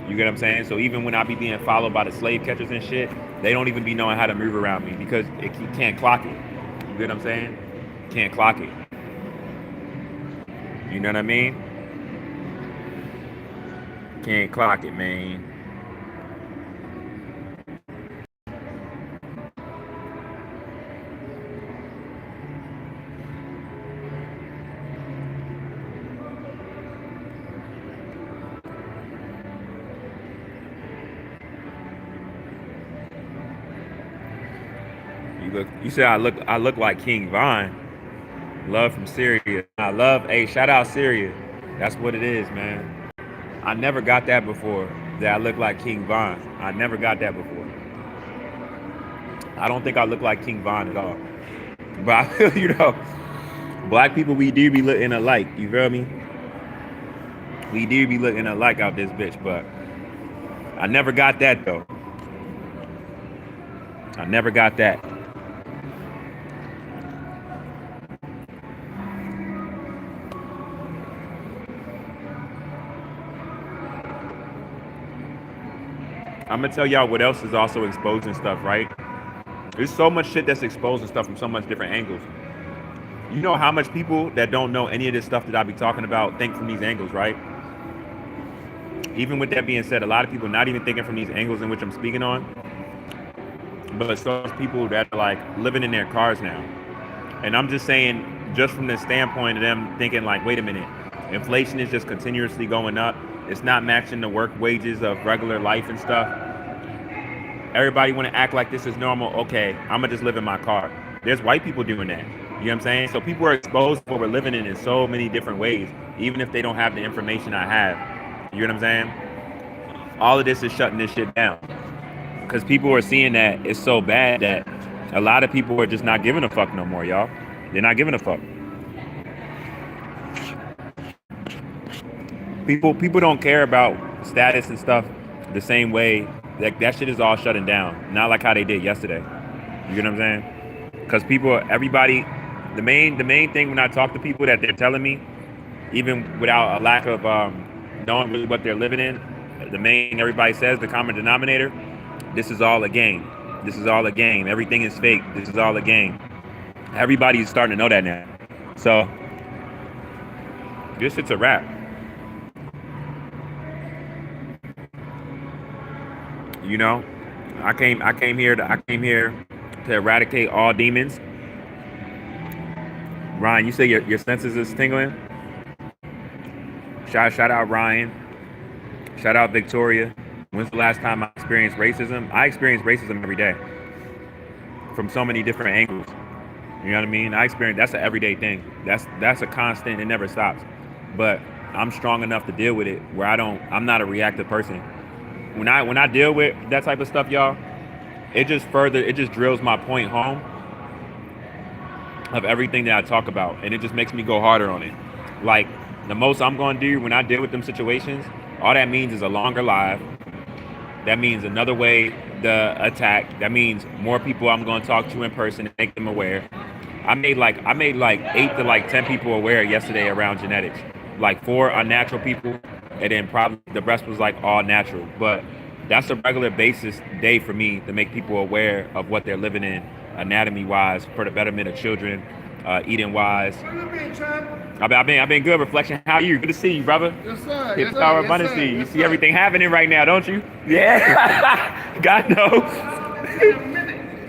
You get what I'm saying? So even when I be being followed by the slave catchers and shit, they don't even be knowing how to move around me because you can't clock it. You get what I'm saying? Can't clock it. You know what I mean? Can't clock it, man. You said I look like King Von. Love from Syria. I love. Hey, shout out Syria. That's what it is, man. I never got that before. That I look like King Von. I never got that before. I don't think I look like King Von at all. But I feel, black people, we do be looking alike. You feel me? We do be looking alike out this bitch, but I never got that though. I never got that. I'm gonna tell y'all what else is also exposing stuff, right? There's so much shit that's exposing stuff from so much different angles. You know how much people that don't know any of this stuff that I be talking about think from these angles, right? Even with that being said, a lot of people not even thinking from these angles in which I'm speaking on, but so people that are like living in their cars now. And I'm just saying, just from the standpoint of them thinking like, wait a minute, inflation is just continuously going up. It's not matching the work wages of regular life and stuff. Everybody want to act like this is normal. Okay, I'm gonna just live in my car. There's white people doing that. You know what I'm saying? So people are exposed to what we're living in so many different ways, even if they don't have the information I have. You know what I'm saying? All of this is shutting this shit down because people are seeing that it's so bad that a lot of people are just not giving a fuck no more, y'all. They're not giving a fuck. People don't care about status and stuff the same way. Like that shit is all shutting down. Not like how they did yesterday. You know what I'm saying? Because everybody, the main thing when I talk to people that they're telling me, even without a lack of knowing really what they're living in, the main thing everybody says, the common denominator, this is all a game. This is all a game. Everything is fake. This is all a game. Everybody's starting to know that now. So this shit's a wrap. You know, I came here to eradicate all demons. Ryan, you say your senses is tingling? Shout out Ryan. Shout out Victoria. When's the last time I experienced racism? I experience racism every day from so many different angles. You know what I mean? That's an everyday thing. That's a constant. It never stops. But I'm strong enough to deal with it where I'm not a reactive person. When I deal with that type of stuff, y'all, it just drills my point home of everything that I talk about, and it just makes me go harder on it. Like the most I'm gonna do when I deal with them situations, all that means is a longer live. That means another way to attack. That means more people I'm gonna talk to in person and make them aware. I made like 8 to like 10 people aware yesterday around genetics. Like 4 unnatural people, and then probably the rest was like all natural. But that's a regular basis day for me to make people aware of what they're living in, anatomy wise, for the betterment of children, eating wise. I've been good. Reflection. How are you? Good to see you, brother.
Yes, sir.
Hip power abundance. You see everything happening right now, don't you? Yeah. God knows.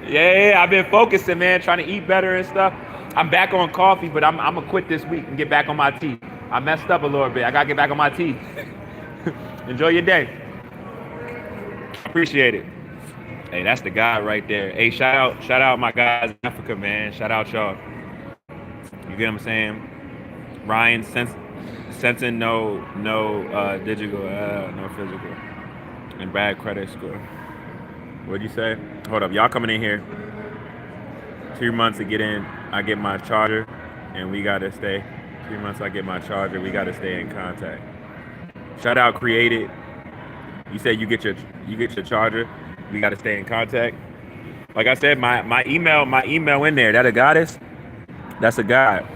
Yeah, I've been focusing, man, trying to eat better and stuff. I'm back on coffee, but I'm gonna quit this week and get back on my tea. I messed up a little bit. I gotta get back on my tea. Enjoy your day. Appreciate it. Hey, that's the guy right there. Hey, shout out my guys in Africa, man. Shout out y'all. You get what I'm saying? Ryan sensing no digital, no physical, and bad credit score. What'd you say? Hold up, y'all coming in here. 2 months to get in, I get my charger, and we gotta stay. 3 months I get my charger, we gotta stay in contact. Shout out Created. You said you get your charger, we gotta stay in contact. Like I said, my email in there. That a goddess? That's a god.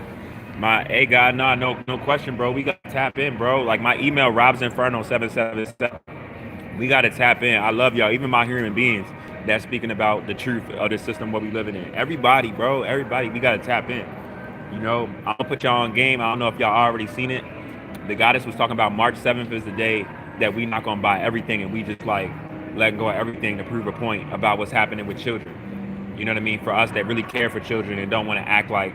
Hey god, no question, bro. We gotta tap in, bro. Like my email, RoBs Inferno 777. We gotta tap in. I love y'all, even my human beings that's speaking about the truth of the system what we living in. Everybody, bro, we gotta tap in. You know, I'm gonna put y'all on game. I don't know if y'all already seen it. The goddess was talking about March 7th is the day that we not gonna buy everything, and we just like letting go of everything to prove a point about what's happening with children. You know what I mean? For us that really care for children and don't want to act like,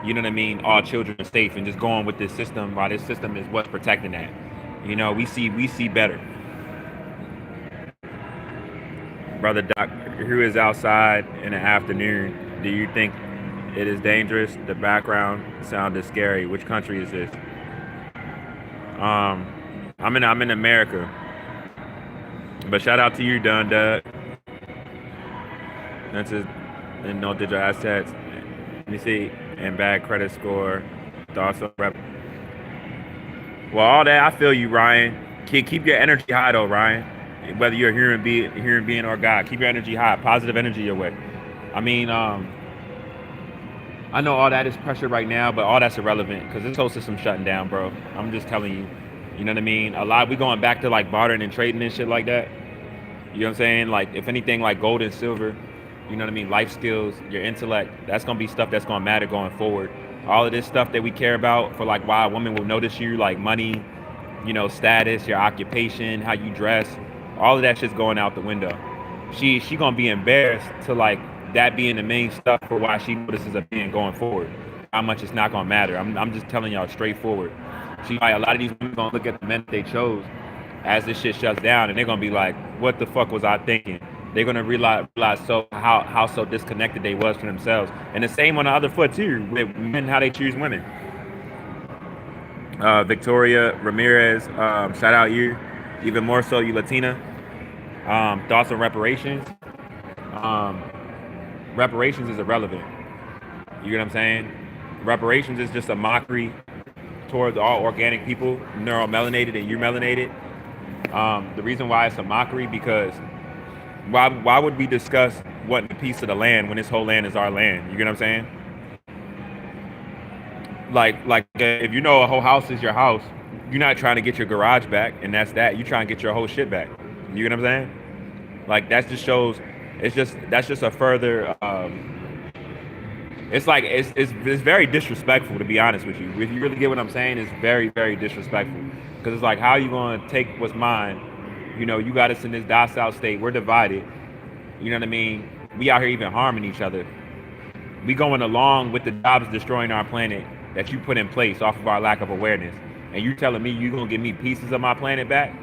you know what I mean, all children are safe and just going with this system while this system is what's protecting that. You know, we see better. Brother Doc, who is outside in the afternoon Do you think it is dangerous? The background sound is scary. Which country is this? Um, I'm in America, but shout out to you, Dun Dud. That's it. And no digital assets. Let me see. And bad credit score. Thoughts on rep. Well, all that I feel you, Ryan. Keep your energy high though, Ryan. Whether you're a human being or God, keep your energy high. Positive energy your way. I mean, I know all that is pressure right now, but all that's irrelevant because this whole system's shutting down, bro. I'm just telling you. You know what I mean? A lot. We going back to like bartering and trading and shit like that. You know what I'm saying? Like, if anything, like gold and silver, you know what I mean? Life skills, your intellect, that's going to be stuff that's going to matter going forward. All of this stuff that we care about for like why a woman will notice you, like money, status, your occupation, how you dress, all of that shit's going out the window. She going to be embarrassed to like that being the main stuff for why she notices a man going forward. How much it's not going to matter. I'm just telling y'all straightforward. A lot of these women going to look at the men that they chose as this shit shuts down, and they're gonna be like, "What the fuck was I thinking?" They're gonna realize so how so disconnected they was from themselves. And the same on the other foot too, with men how they choose women. Victoria Ramirez, shout out you, even more so you Latina. Thoughts on reparations? Um, Reparations is irrelevant. You get what I'm saying? Reparations is just a mockery towards all organic people, neuromelanated and melanated. The reason why it's a mockery because why would we discuss wanting a piece of the land when this whole land is our land? You get what I'm saying? Like if you know a whole house is your house, you're not trying to get your garage back, and that's that. You're trying to get your whole shit back. You get what I'm saying? Like that just shows. That's just a further. It's like it's very disrespectful to be honest with you. If you really get what I'm saying, it's very very disrespectful because it's like how are you going to take what's mine? You got us in this docile state. We're divided. You know what I mean? We out here even harming each other. We going along with the jobs destroying our planet that you put in place off of our lack of awareness. And you telling me you gonna give me pieces of my planet back?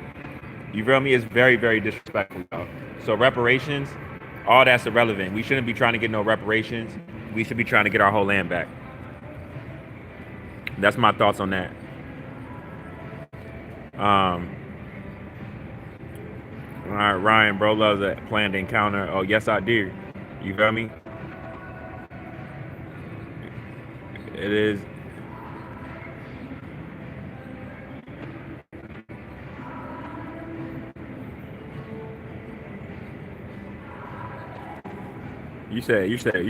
You feel me? It's very, very disrespectful, though. So reparations, all that's irrelevant. We shouldn't be trying to get no reparations. We should be trying to get our whole land back. That's my thoughts on that. All right, Ryan, bro loves a planned encounter. Oh, yes, I do. You feel me? It is. You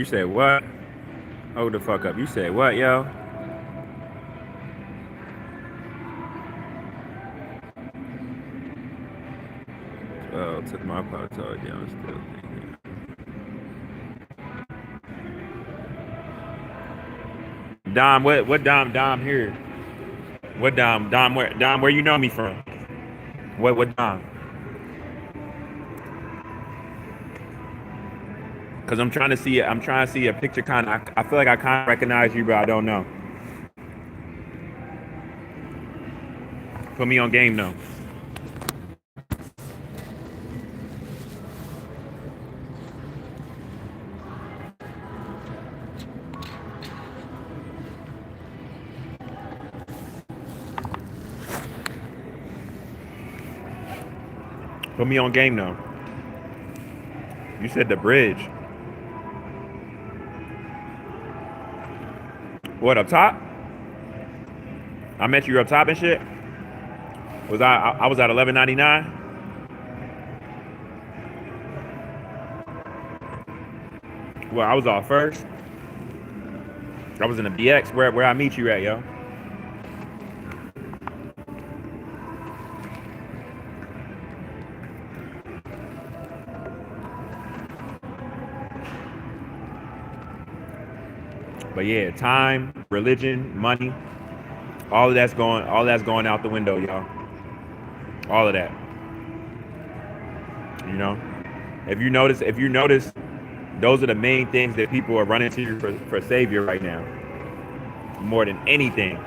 said what? Hold the fuck up. You said what, yo? Oh, took my plateau down still thinking. Dom, what Dom here? What where you know me from? What Dom? Cause I'm trying to see a picture kind of. I feel like I kind of recognize you, but I don't know. Put me on game though. Put me on game though. You said the bridge. What up top? I met you up top and shit. I was at 11.99. Well, I was off first. I was in the BX. Where I meet you at, yo? But yeah, time, religion, money, all that's going out the window, y'all. All of that. You know, if you notice, those are the main things that people are running to for savior right now, more than anything.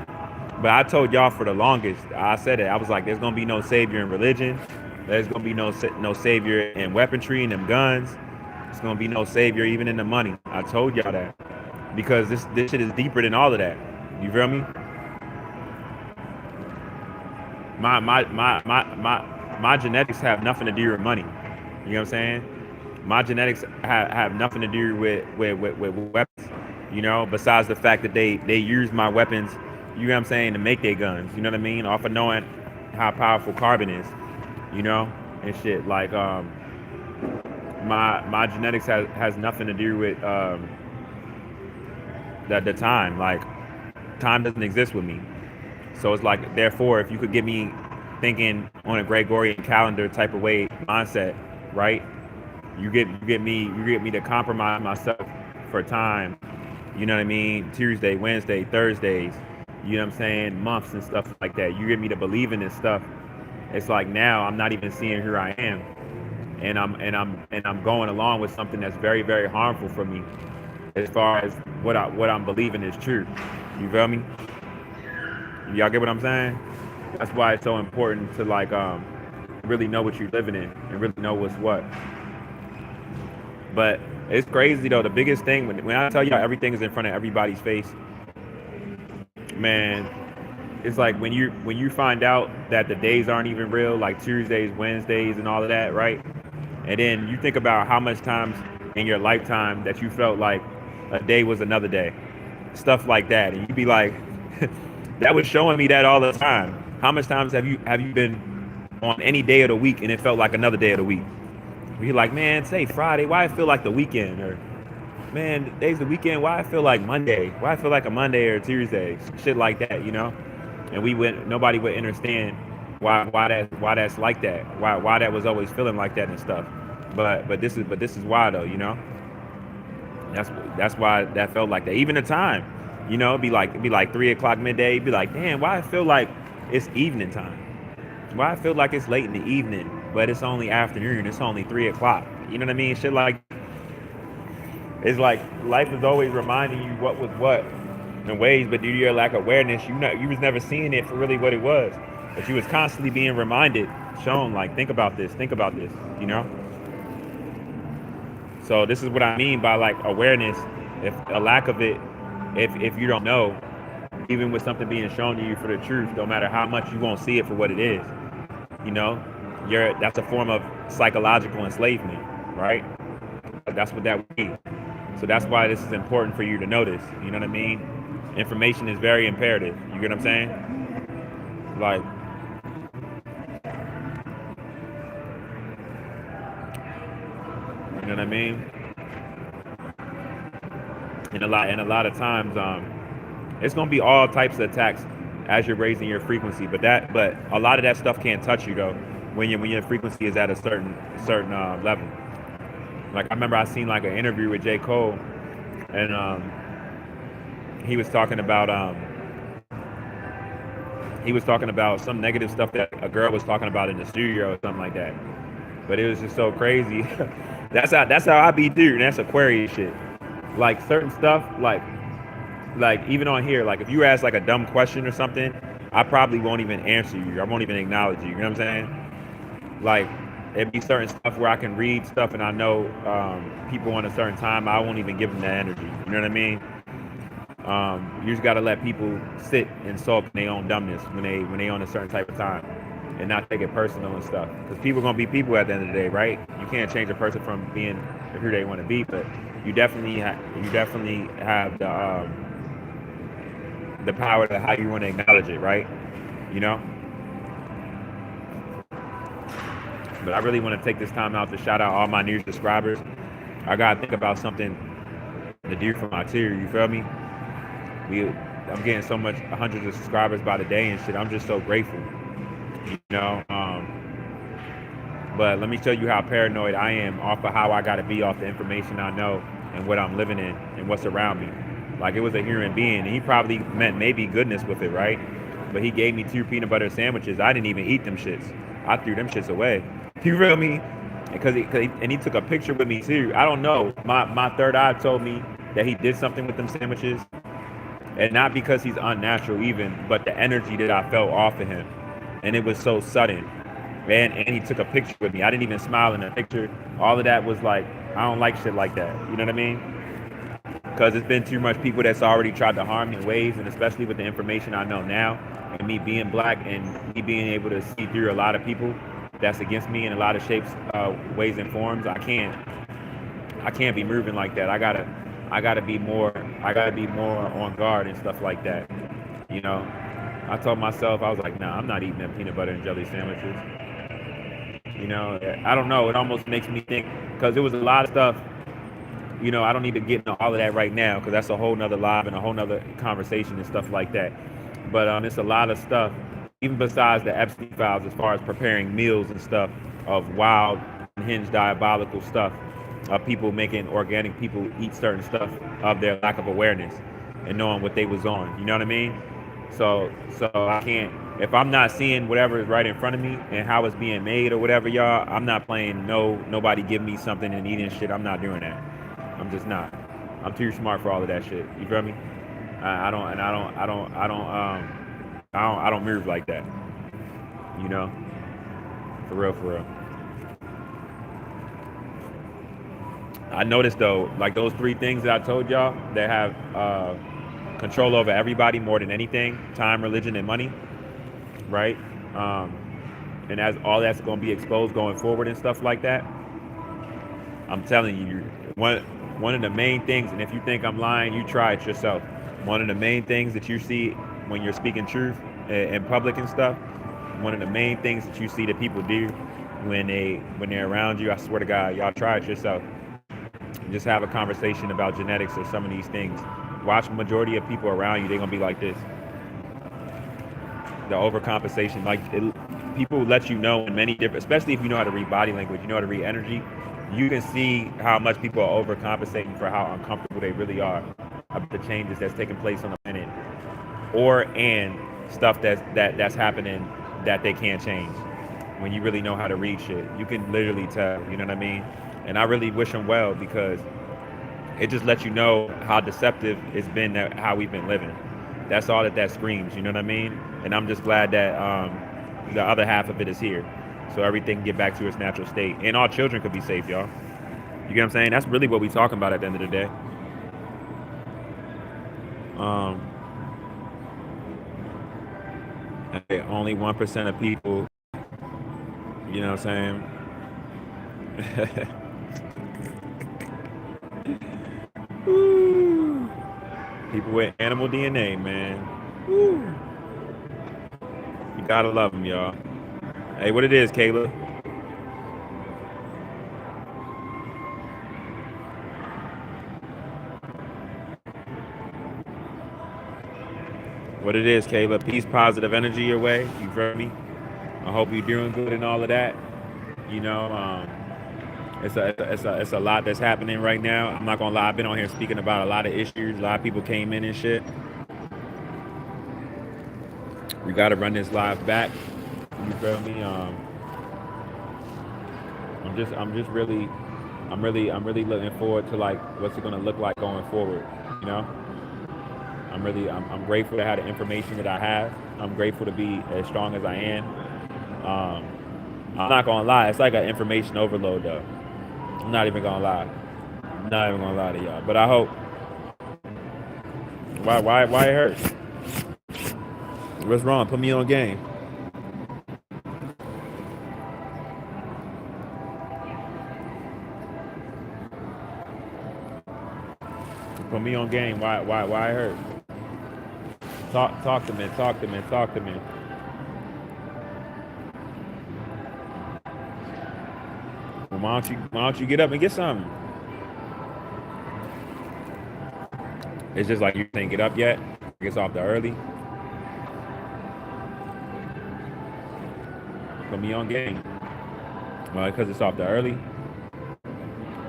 But I told y'all for the longest, I said it. I was like, there's gonna be no savior in religion. There's gonna be no savior in weaponry and them guns. It's gonna be no savior even in the money. I told y'all that because this shit is deeper than all of that. You feel me? My genetics have nothing to do with money. You know what I'm saying? My genetics have nothing to do with weapons. You know, besides the fact that they use my weapons, you know what I'm saying, to make their guns. You know what I mean? Off of knowing how powerful carbon is, you know, and shit. Like my genetics has nothing to do with the time. Like time doesn't exist with me. So it's like, therefore, if you could get me thinking on a Gregorian calendar type of way mindset, right? You get me to compromise myself for time. You know what I mean? Tuesday, Wednesday, Thursdays. You know what I'm saying? Months and stuff like that. You get me to believe in this stuff. It's like now I'm not even seeing who I am, and I'm going along with something that's very very harmful for me, as far as what I'm believing is true. You feel me? Y'all get what I'm saying? That's why it's so important to like really know what you're living in and really know what's what. But it's crazy though. The biggest thing when I tell y'all everything is in front of everybody's face, man, it's like when you find out that the days aren't even real, like Tuesdays, Wednesdays, and all of that, right? And then you think about how much times in your lifetime that you felt like a day was another day, stuff like that, and you be like, that was showing me that all the time. How much times have you been on any day of the week and it felt like another day of the week? You're like, man, say Friday, why I feel like the weekend, or man, today's the weekend, why I feel like Monday, why I feel like a Monday or Tuesday, shit like that, you know? And nobody would understand why that's like that, why that was always feeling like that and stuff. But this is why though, you know? That's why that felt like that. Even the time, you know, it'd be like 3 o'clock midday. It'd be like, damn, why I feel like it's evening time? Why I feel like it's late in the evening, but it's only afternoon. It's only 3 o'clock. You know what I mean? Shit like, it's like life is always reminding you what was what in ways, but due to your lack of awareness, you was never seeing it for really what it was. But you was constantly being reminded, shown like, think about this, you know? So this is what I mean by like awareness. If a lack of it, if you don't know, even with something being shown to you for the truth, no matter how much you won't see it for what it is, you know, that's a form of psychological enslavement, right? That's what that would be. So that's why this is important for you to notice. You know what I mean? Information is very imperative. You get what I'm saying? Like, you know what I mean? And a lot of times, it's gonna be all types of attacks as you're raising your frequency. But a lot of that stuff can't touch you though when your frequency is at a certain level. Like I remember I seen like an interview with J. Cole, and he was talking about some negative stuff that a girl was talking about in the studio or something like that. But it was just so crazy. That's how I be, dude. That's Aquarius shit. Like certain stuff, like even on here, like if you ask like a dumb question or something, I probably won't even answer you. I won't even acknowledge you. You know what I'm saying? Like it'd be certain stuff where I can read stuff and I know people on a certain time, I won't even give them that energy. You know what I mean? You just gotta let people sit and sulk in their own dumbness when they on a certain type of time, and not take it personal and stuff. Because people gonna be people at the end of the day, right? You can't change a person from being who they want to be, but you definitely have the power to how you want to acknowledge it, right? You know. But I really want to take this time out to shout out all my new subscribers. I gotta think about something to do for my tier. You feel me? I'm getting so much hundreds of subscribers by the day and shit. I'm just so grateful. You know. But let me show you how paranoid I am off of how I gotta be off the information I know and what I'm living in and what's around me. Like it was a human being, and he probably meant maybe goodness with it, right? But he gave me 2 peanut butter sandwiches. I didn't even eat them shits. I threw them shits away. You feel me? And he took a picture with me too. I don't know. My third eye told me that he did something with them sandwiches, and not because he's unnatural even, but the energy that I felt off of him, and it was so sudden. And he took a picture with me. I didn't even smile in the picture. All of that was like, I don't like shit like that. You know what I mean? Because it's been too much people that's already tried to harm me in ways, and especially with the information I know now, and me being black and me being able to see through a lot of people that's against me in a lot of shapes, ways, and forms. I can't be moving like that. I gotta be more, I gotta be more on guard and stuff like that. You know, I told myself I was like, nah, I'm not eating them peanut butter and jelly sandwiches. You know, I don't know. It almost makes me think because there was a lot of stuff. You know, I don't need to get into all of that right now because that's a whole nother live and a whole nother conversation and stuff like that. But it's a lot of stuff, even besides the Epstein files, as far as preparing meals and stuff of wild, unhinged, diabolical stuff of people making organic people eat certain stuff of their lack of awareness and knowing what they was on. You know what I mean? So I can't if I'm not seeing whatever is right in front of me and how it's being made or whatever, y'all. I'm not playing nobody give me something and eating shit. I'm not doing that. I'm just not. I'm too smart for all of that shit. You feel me? I don't, and I don't move like that. You know, for real, for real. I noticed though, like those three things that I told y'all that have control over everybody more than anything: time, religion, and money. Right? Um, and as all that's going to be exposed going forward and stuff like that, I'm telling you, one of the main things, and if you think I'm lying, you try it yourself. One of the main things that you see when you're speaking truth in public and stuff, one of the main things that you see that people do when they're around you, I swear to God, y'all try it yourself. Just have a conversation about genetics or some of these things. Watch the majority of people around you, they're gonna be like this. The overcompensation, people let you know in many different, especially if you know how to read body language, you know how to read energy. You can see how much people are overcompensating for how uncomfortable they really are about the changes that's taking place on the planet, and stuff that's happening that they can't change. When you really know how to read shit, you can literally tell. You know what I mean? And I really wish them well because it just lets you know how deceptive it's been how we've been living. That's all that screams. You know what I mean? And I'm just glad that the other half of it is here, so everything can get back to its natural state, and all children could be safe, y'all. You get what I'm saying? That's really what we talking about at the end of the day. Um, Only 1% of people. You know what I'm saying? Woo. People with animal DNA, man. Woo. You gotta love them, y'all. Hey, what it is, Kayla? What it is, Kayla? Peace, positive energy your way. You feel me? I hope you're doing good and all of that. You know, it's a lot that's happening right now. I'm not gonna lie. I've been on here speaking about a lot of issues. A lot of people came in and shit. We gotta run this live back. You feel me? I'm really looking forward to like what's it gonna look like going forward. You know, I'm grateful to have the information that I have. I'm grateful to be as strong as I am. Um, I'm not gonna lie, it's like an information overload though. I'm not even gonna lie. I'm not even gonna lie to y'all. But I hope. Why it hurts? What's wrong? Put me on game. Put me on game. Why it hurt? Talk to me. Talk to me. Talk to me. Well, why don't you get up and get something? It's just like you didn't get up yet. It's off the early. Put me on game. Well, because it's off the early.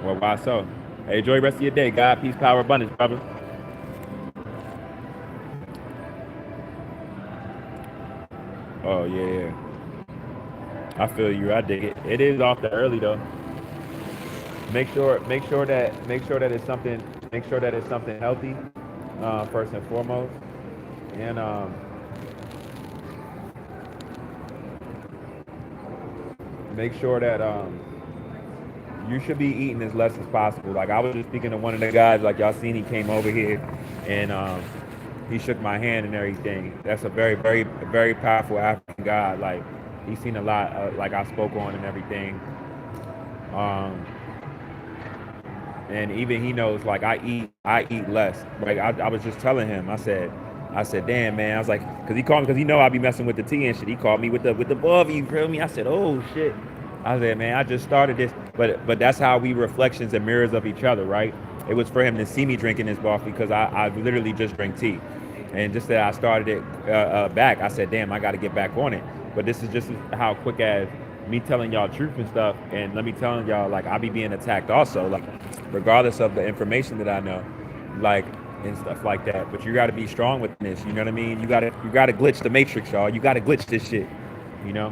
Well, why so? Hey, enjoy the rest of your day. God, peace, power, abundance, brother. Oh yeah. I feel you. I dig it. It is off the early though. Make sure that it's something. Make sure that it's something healthy, first and foremost, and make sure that you should be eating as less as possible. Like I was just speaking to one of the guys, like y'all seen, he came over here, and he shook my hand and everything. That's a very, very, very powerful African God. Like he's seen a lot, like I spoke on and everything. Um, and even he knows, like I eat less. Like I was just telling him, I said, damn man, I was like, cause he called me, cause he know I be messing with the tea and shit. He called me with the buff, you feel me? I said, oh shit. I said, man, I just started this, but that's how we reflections and mirrors of each other, right? It was for him to see me drinking this buff because I literally just drink tea, and just that I started it back. I said, damn, I got to get back on it. But this is just how quick as me telling y'all truth and stuff, and let me telling y'all like I be being attacked also, like regardless of the information that I know, like and stuff like that. But you got to be strong with this. You know what I mean? You got to glitch the matrix, y'all. You got to glitch this shit. You know,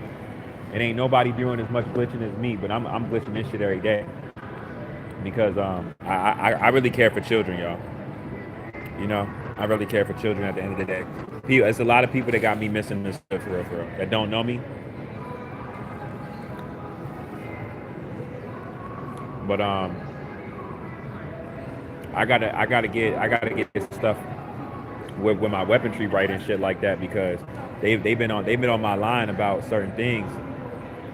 it ain't nobody doing as much glitching as me, but I'm glitching this shit every day because I really care for children, y'all. You know, I really care for children at the end of the day. It's a lot of people that got me missing this stuff for real, that don't know me. But I gotta get this stuff with my weaponry right and shit like that because they've been on my line about certain things.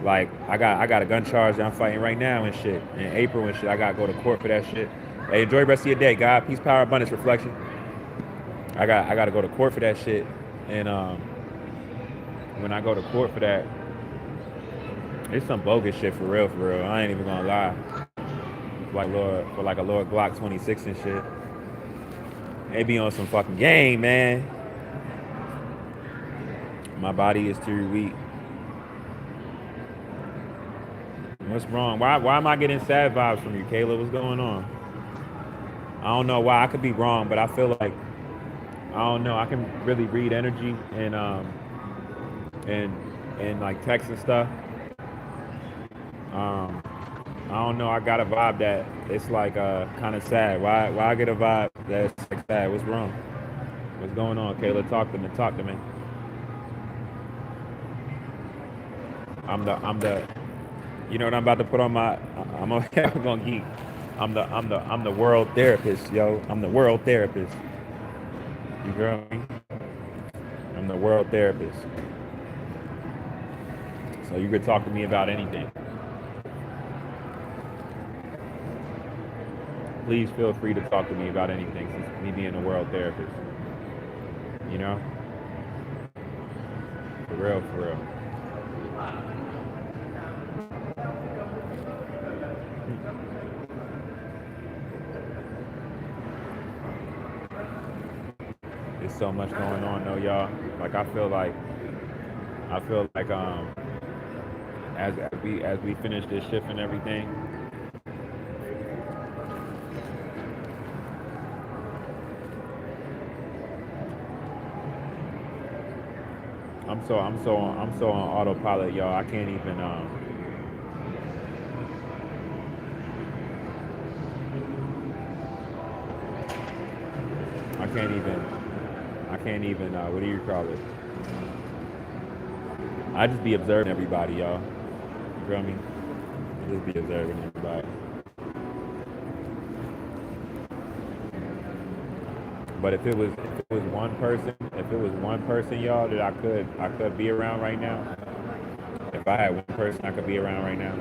Like I got a gun charge that I'm fighting right now and shit in April and shit. I gotta go to court for that shit. Hey, enjoy the rest of your day, God. Peace, power, abundance, reflection. I gotta go to court for that shit. And when I go to court for that, it's some bogus shit for real, for real. I ain't even gonna lie. Like a Lord Glock 26 and shit. They be on some fucking game, man. My body is too weak. What's wrong? Why am I getting sad vibes from you, Kayla? What's going on? I don't know why. I could be wrong, but I feel like I don't know. I can really read energy and and like text and stuff. Um, I don't know. I got a vibe that it's like kind of sad. Why I get a vibe that's like sad? What's wrong? What's going on, Kayla? Talk to me. Talk to me. I'm the. You know what I'm about to put on my? I'm gonna geek. I'm the world therapist, yo. I'm the world therapist. You feel me? I'm the world therapist. So you could talk to me about anything. Please feel free to talk to me about anything since me being a world therapist. You know? For real, for real. There's so much going on though, y'all. Like I feel like as we finish this shift and everything, I'm so on autopilot, y'all. I can't even what do you call it? I just be observing everybody, y'all. You feel me? I just be observing everybody. But if it was one person, y'all, that I could be around right now. If I had one person I could be around right now,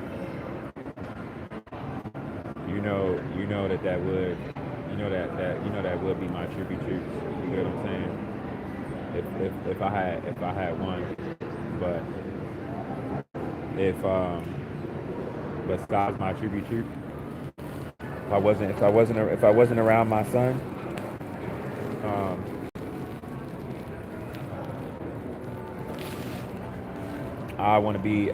that would be my trippy troops. You know what I'm saying? If I had one, but if besides my trippy troop, if I wasn't around my son, um, I want to be.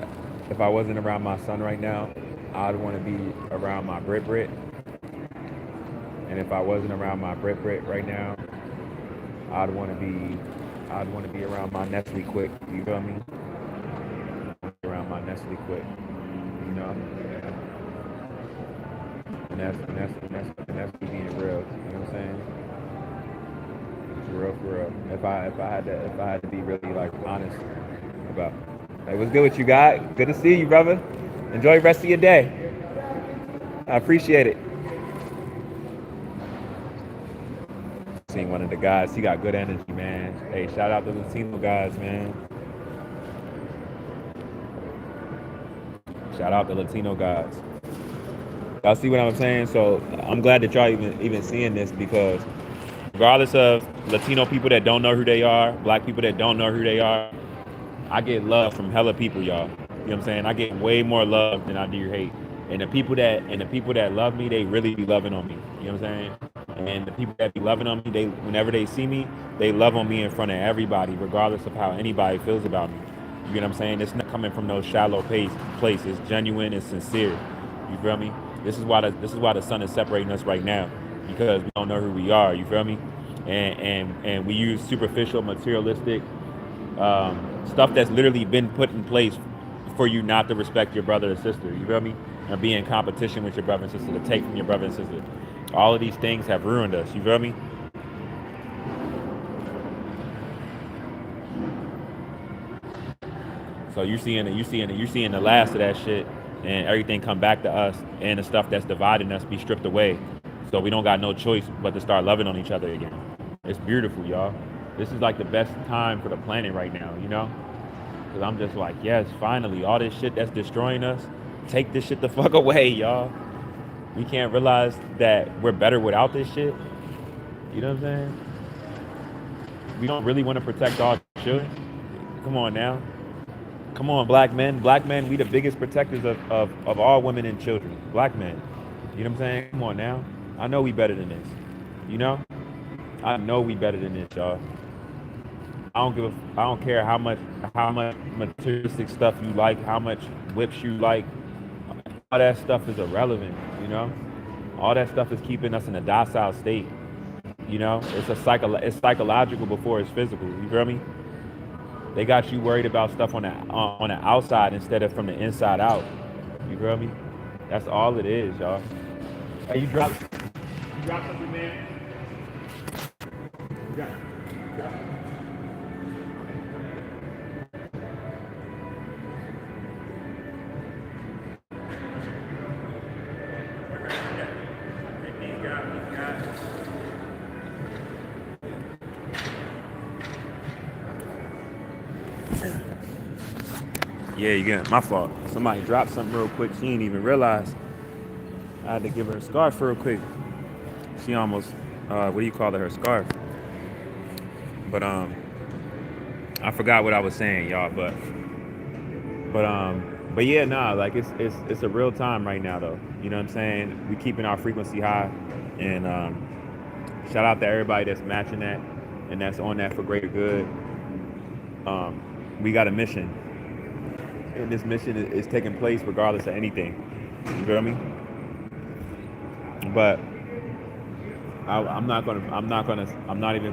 If I wasn't around my son right now, I'd want to be around my Brit Brit. And if I wasn't around my Brit Brit right now, I'd want to be. I'd want to be around my Nestle Quick. You feel me? Around my Nestle Quick. You know. And that's me being real. You know what I'm saying? For real, for real. If I had to be really like honest about. Hey, what's good with you, guy? Good to see you, brother. Enjoy the rest of your day. I appreciate it. Seen one of the guys. He got good energy, man. Hey, shout out to the Latino guys, man. Shout out to Latino guys. Y'all see what I'm saying? So I'm glad that y'all even seeing this because regardless of Latino people that don't know who they are, black people that don't know who they are, I get love from hella people, y'all. You know what I'm saying? I get way more love than I do hate. And the people that love me, they really be loving on me. You know what I'm saying? And the people that be loving on me, they whenever they see me, they love on me in front of everybody, regardless of how anybody feels about me. You know what I'm saying? It's not coming from no shallow place. It's genuine and sincere. You feel me? This is why the sun is separating us right now because we don't know who we are. You feel me? And we use superficial, materialistic stuff that's literally been put in place for you not to respect your brother or sister. You feel me? And be in competition with your brother and sister to take from your brother and sister. All of these things have ruined us. You feel me? So you're seeing the last of that shit, and everything come back to us, and the stuff that's dividing us be stripped away. So we don't got no choice but to start loving on each other again. It's beautiful, y'all. This is like the best time for the planet right now, you know? Because I'm just like, yes, finally, all this shit that's destroying us, take this shit the fuck away, y'all. We can't realize that we're better without this shit. You know what I'm saying? We don't really want to protect our children. Come on now. Come on, black men. Black men, we the biggest protectors of all women and children. Black men. You know what I'm saying? Come on now. I know we better than this. You know? I know we better than this, y'all. I don't care how much materialistic stuff you like, how much whips you like. All that stuff is irrelevant, you know? All that stuff is keeping us in a docile state. You know? It's psychological before it's physical. You feel me? They got you worried about stuff on the outside instead of from the inside out. You feel me? That's all it is, y'all. Hey, you drop something, man. You got it. Yeah, you got my fault. Somebody dropped something real quick. She didn't even realize. I had to give her a scarf real quick. She almost, what do you call it? Her scarf. But I forgot what I was saying, y'all. But yeah, nah. Like it's a real time right now, though. You know what I'm saying? We keeping our frequency high, and shout out to everybody that's matching that and that's on that for greater good. We got a mission, and this mission is taking place regardless of anything. You feel me? But I'm not even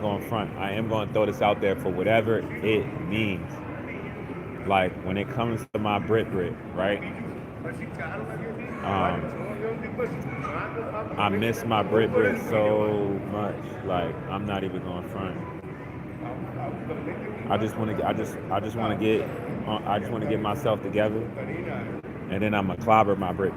going front. I am going to throw this out there for whatever it means. Like when it comes to my Brit, right? I miss my Brit so much. Like I'm not even going front. I just want to get myself together, and then I'm gonna clobber my Brit.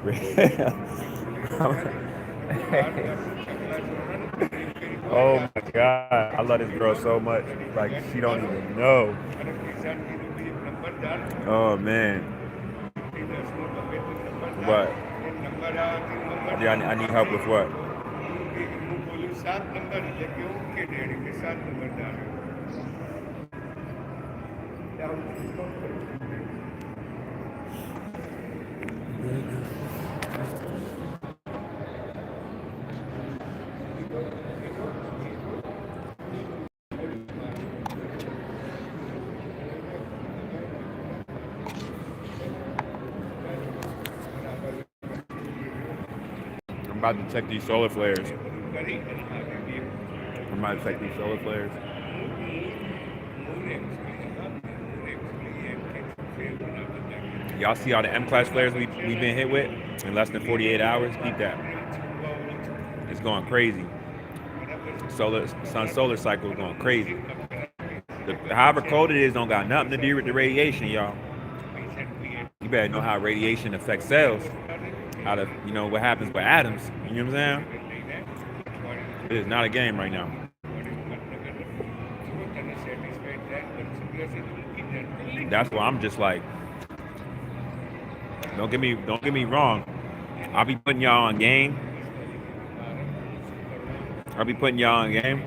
Oh my God, I love this girl so much. Like she don't even know. Oh man, but yeah, I need help with what? I'm about to check these solar flares. Y'all see all the M-class flares we've been hit with in less than 48 hours? Keep that. It's going crazy. Solar cycle is going crazy. However cold it is don't got nothing to do with the radiation, y'all. You better know how radiation affects cells. out of, what happens with Adams. You know what I'm saying? It is not a game right now. That's why I'm just like, don't get me wrong. I'll be putting y'all on game. I'll be putting y'all on game.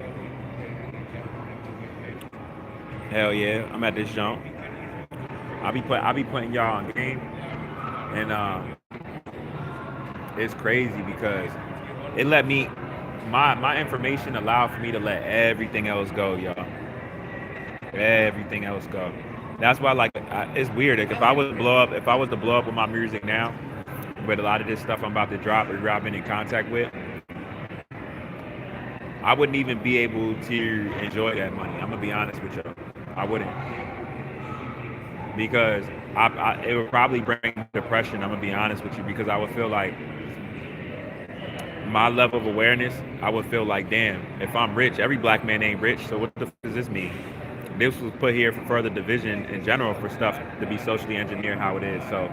Hell yeah, I'm at this jump. I'll be putting y'all on game, and it's crazy because it let me my information allowed for me to let everything else go, y'all. Everything else go. That's why, like, it's weird. Like, if I was to blow up with my music now, with a lot of this stuff I'm about to drop or I've been in contact with, I wouldn't even be able to enjoy that money. I'm gonna be honest with you. I wouldn't, because it would probably bring depression. I'm gonna be honest with you, because I would feel like my level of awareness. I would feel like, damn, if I'm rich, every black man ain't rich. So what the f does this mean? This was put here for further division in general, for stuff to be socially engineered how it is. So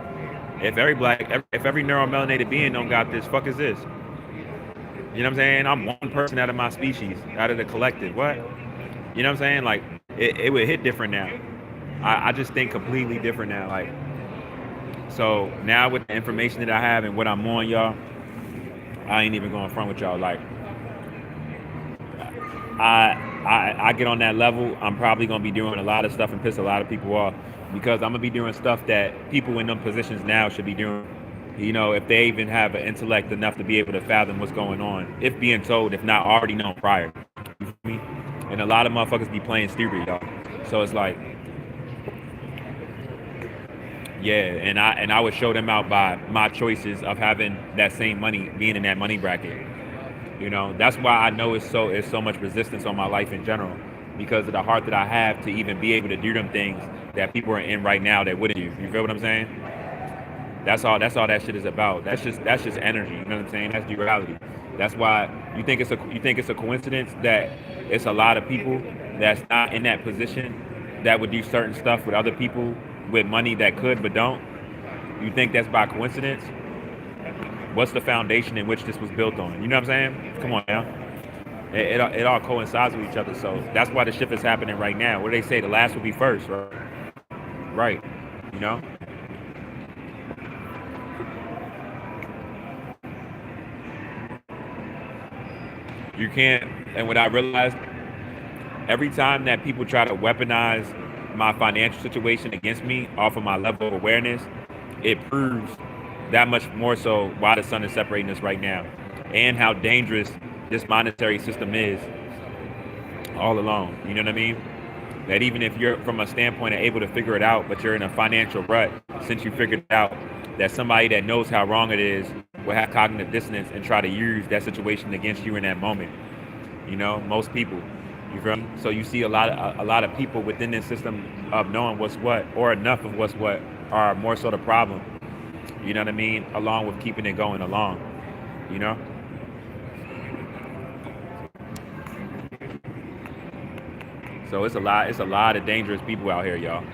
if every neuromelanated being don't got this, fuck is this? You know what I'm saying? I'm one person out of my species, out of the collective. What? You know what I'm saying? Like, it would hit different now. I just think completely different now. Like, so now with the information that I have and what I'm on, y'all, I ain't even going front with y'all. Like, I get on that level, I'm probably gonna be doing a lot of stuff and piss a lot of people off, because I'm gonna be doing stuff that people in them positions now should be doing. If they even have an intellect enough to be able to fathom what's going on, if being told, if not already known prior. You feel me? And a lot of motherfuckers be playing stupid, y'all. So it's like, yeah, and I would show them out by my choices of having that same money, being in that money bracket. That's why I know it's so much resistance on my life in general, because of the heart that I have to even be able to do them things that people are in right now that wouldn't do. You feel what I'm saying? That's all that shit is about. That's just energy. You know what I'm saying? That's duality. That's why you think it's a coincidence that it's a lot of people that's not in that position that would do certain stuff with other people with money that could but don't. You think that's by coincidence? What's the foundation in which this was built on? You know what I'm saying? Come on now. It all coincides with each other. So that's why the shift is happening right now. What do they say? The last will be first, right? Right. You know? You can't, and what I realized, every time that people try to weaponize my financial situation against me off of my level of awareness, it proves that much more so why the sun is separating us right now, and how dangerous this monetary system is all along. You know what I mean? That even if you're from a standpoint of able to figure it out, but you're in a financial rut since you figured it out, that somebody that knows how wrong it is will have cognitive dissonance and try to use that situation against you in that moment. Most people. You feel me? So you see a lot of people within this system of knowing what's what, or enough of what's what, are more so the problem. You know what I mean? Along with keeping it going along. You know? So it's a lot of dangerous people out here, y'all.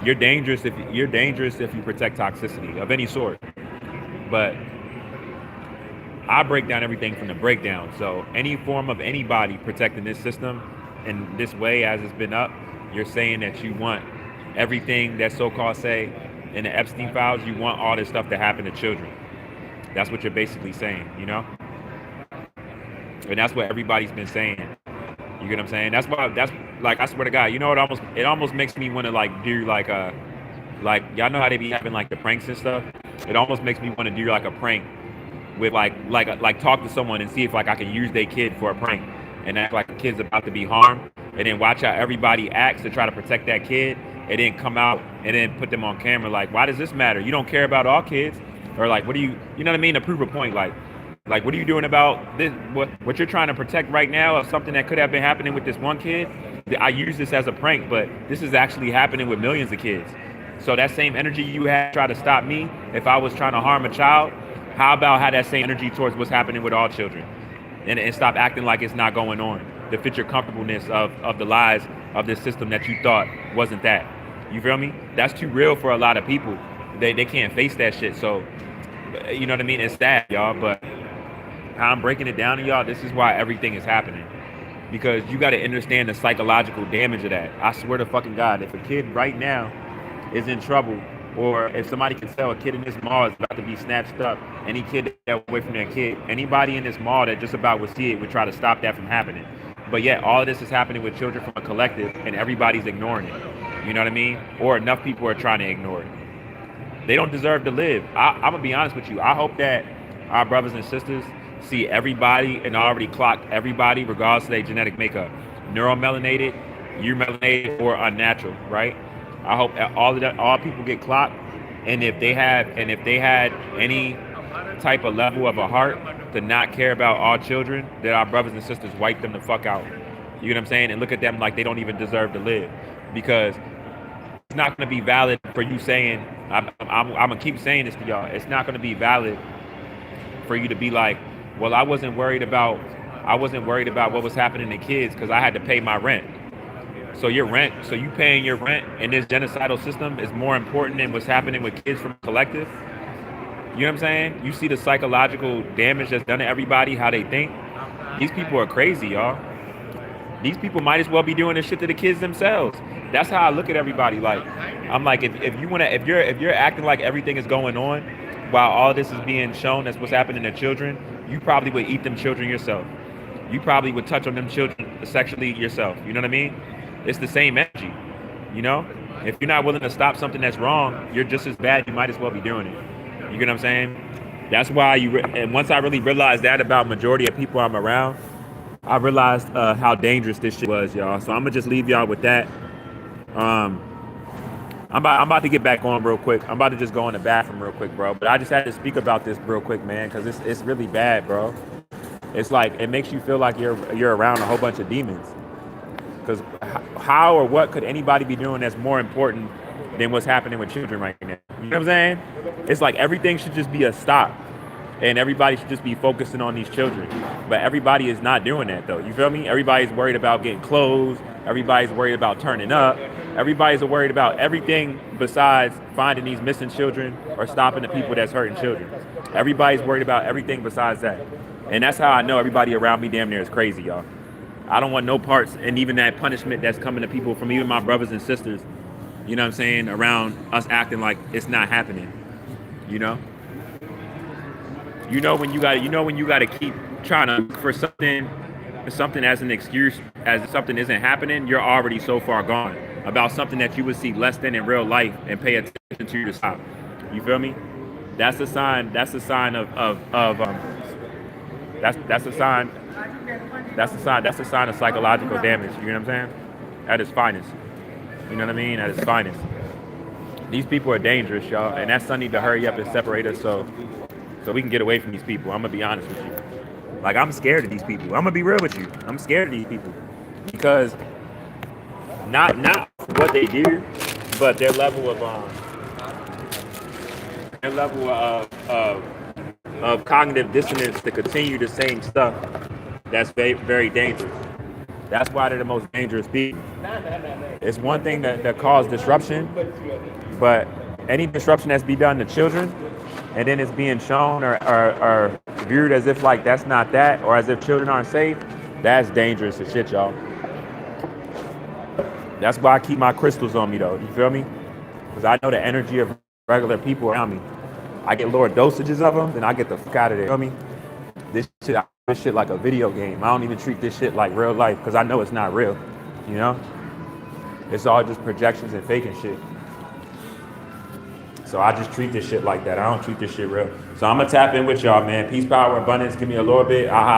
You're dangerous if you protect toxicity of any sort. But I break down everything from the breakdown. So any form of anybody protecting this system in this way as it's been up, you're saying that you want everything that so-called say in the Epstein files, you want all this stuff to happen to children. That's what you're basically saying, And that's what everybody's been saying. You get what I'm saying? That's like, I swear to God, it almost makes me want to like do like y'all know how they be having like the pranks and stuff? It almost makes me want to do like a prank with like talk to someone and see if like I can use their kid for a prank and act like the kid's about to be harmed, and then watch how everybody acts to try to protect that kid, and then come out and then put them on camera like, why does this matter? You don't care about all kids? Or like, what do you know what I mean? To prove a point, like what are you doing about this? What you're trying to protect right now of something that could have been happening with this one kid? I use this as a prank, but this is actually happening with millions of kids. So that same energy you had to try to stop me if I was trying to harm a child, how about have that same energy towards what's happening with all children? And stop acting like it's not going on to fit your comfortableness of the lies of this system that you thought wasn't that. You feel me? That's too real for a lot of people. They can't face that shit. So You know what I mean? It's sad, y'all, but how I'm breaking it down to y'all, this is why everything is happening. Because you got to understand the psychological damage of that. I swear to fucking God, if a kid right now is in trouble, or if somebody can tell a kid in this mall is about to be snatched up, any kid that away from that kid, anybody in this mall that just about would see it would try to stop that from happening. But yet, all of this is happening with children from a collective, and everybody's ignoring it. You know what I mean? Or enough people are trying to ignore it. They don't deserve to live. I'm gonna be honest with you. I hope that our brothers and sisters see everybody and already clocked everybody, regardless of their genetic makeup, neuromelanated, melanated, or unnatural. Right? I hope that all people get clocked, and if they had any type of level of a heart to not care about all children, that our brothers and sisters wipe them the fuck out. You know what I'm saying? And look at them like they don't even deserve to live, because it's not going to be valid for you saying, I'm going to keep saying this to y'all. It's not going to be valid for you to be like, well, I wasn't worried about what was happening to kids because I had to pay my rent. So you paying your rent in this genocidal system is more important than what's happening with kids from collective. You know what I'm saying? You see the psychological damage that's done to everybody, how they think. These people are crazy, y'all. These people might as well be doing this shit to the kids themselves. That's how I look at everybody. Like, I'm like, if you're acting like everything is going on while all this is being shown, that's what's happening to children, you probably would eat them children yourself. You probably would touch on them children sexually yourself. You know what I mean? It's the same energy. You know? If you're not willing to stop something that's wrong, you're just as bad. You might as well be doing it. You get what I'm saying? That's why and once I really realized that about majority of people I'm around, I realized how dangerous this shit was, y'all. So I'm gonna just leave y'all with that. Um, I'm about to get back on real quick. I'm about to just go in the bathroom real quick, bro. But I just had to speak about this real quick, man, because it's really bad, bro. It's like it makes you feel like you're around a whole bunch of demons. Because how or what could anybody be doing that's more important than what's happening with children right now? You know what I'm saying? It's like everything should just be a stop. And everybody should just be focusing on these children. But everybody is not doing that, though. You feel me? Everybody's worried about getting clothes. Everybody's worried about turning up. Everybody's worried about everything besides finding these missing children or stopping the people that's hurting children. Everybody's worried about everything besides that. And that's how I know everybody around me damn near is crazy, y'all. I don't want no parts in even that punishment that's coming to people from even my brothers and sisters, you know what I'm saying, around us acting like it's not happening, you know? You know when you got to keep trying to for something as an excuse as something isn't happening, you're already so far gone about something that you would see less than in real life and pay attention to to stop. You feel me? That's a sign. That's a sign of that's a sign. That's a sign of psychological damage. You know what I'm saying? At its finest. You know what I mean? At its finest. These people are dangerous, y'all, and that's something to hurry up and separate us so we can get away from these people. I'm gonna be honest with you. Like, I'm scared of these people. I'm gonna be real with you. I'm scared of these people because not what they do, but their level of cognitive dissonance to continue the same stuff. That's very, very dangerous. That's why they're the most dangerous people. It's one thing that cause disruption, but any disruption that's be done to children, and then it's being shown or viewed as if like that's not that, or as if children aren't safe, that's dangerous as shit, y'all. That's why I keep my crystals on me, though. You feel me? Because I know the energy of regular people around me. I get lower dosages of them, then I get the fuck out of there. You feel me? This shit like a video game. I don't even treat this shit like real life because I know it's not real. You know? It's all just projections and faking shit. So I just treat this shit like that. I don't treat this shit real. So I'm gonna tap in with y'all, man. Peace, power, abundance. Give me a little bit.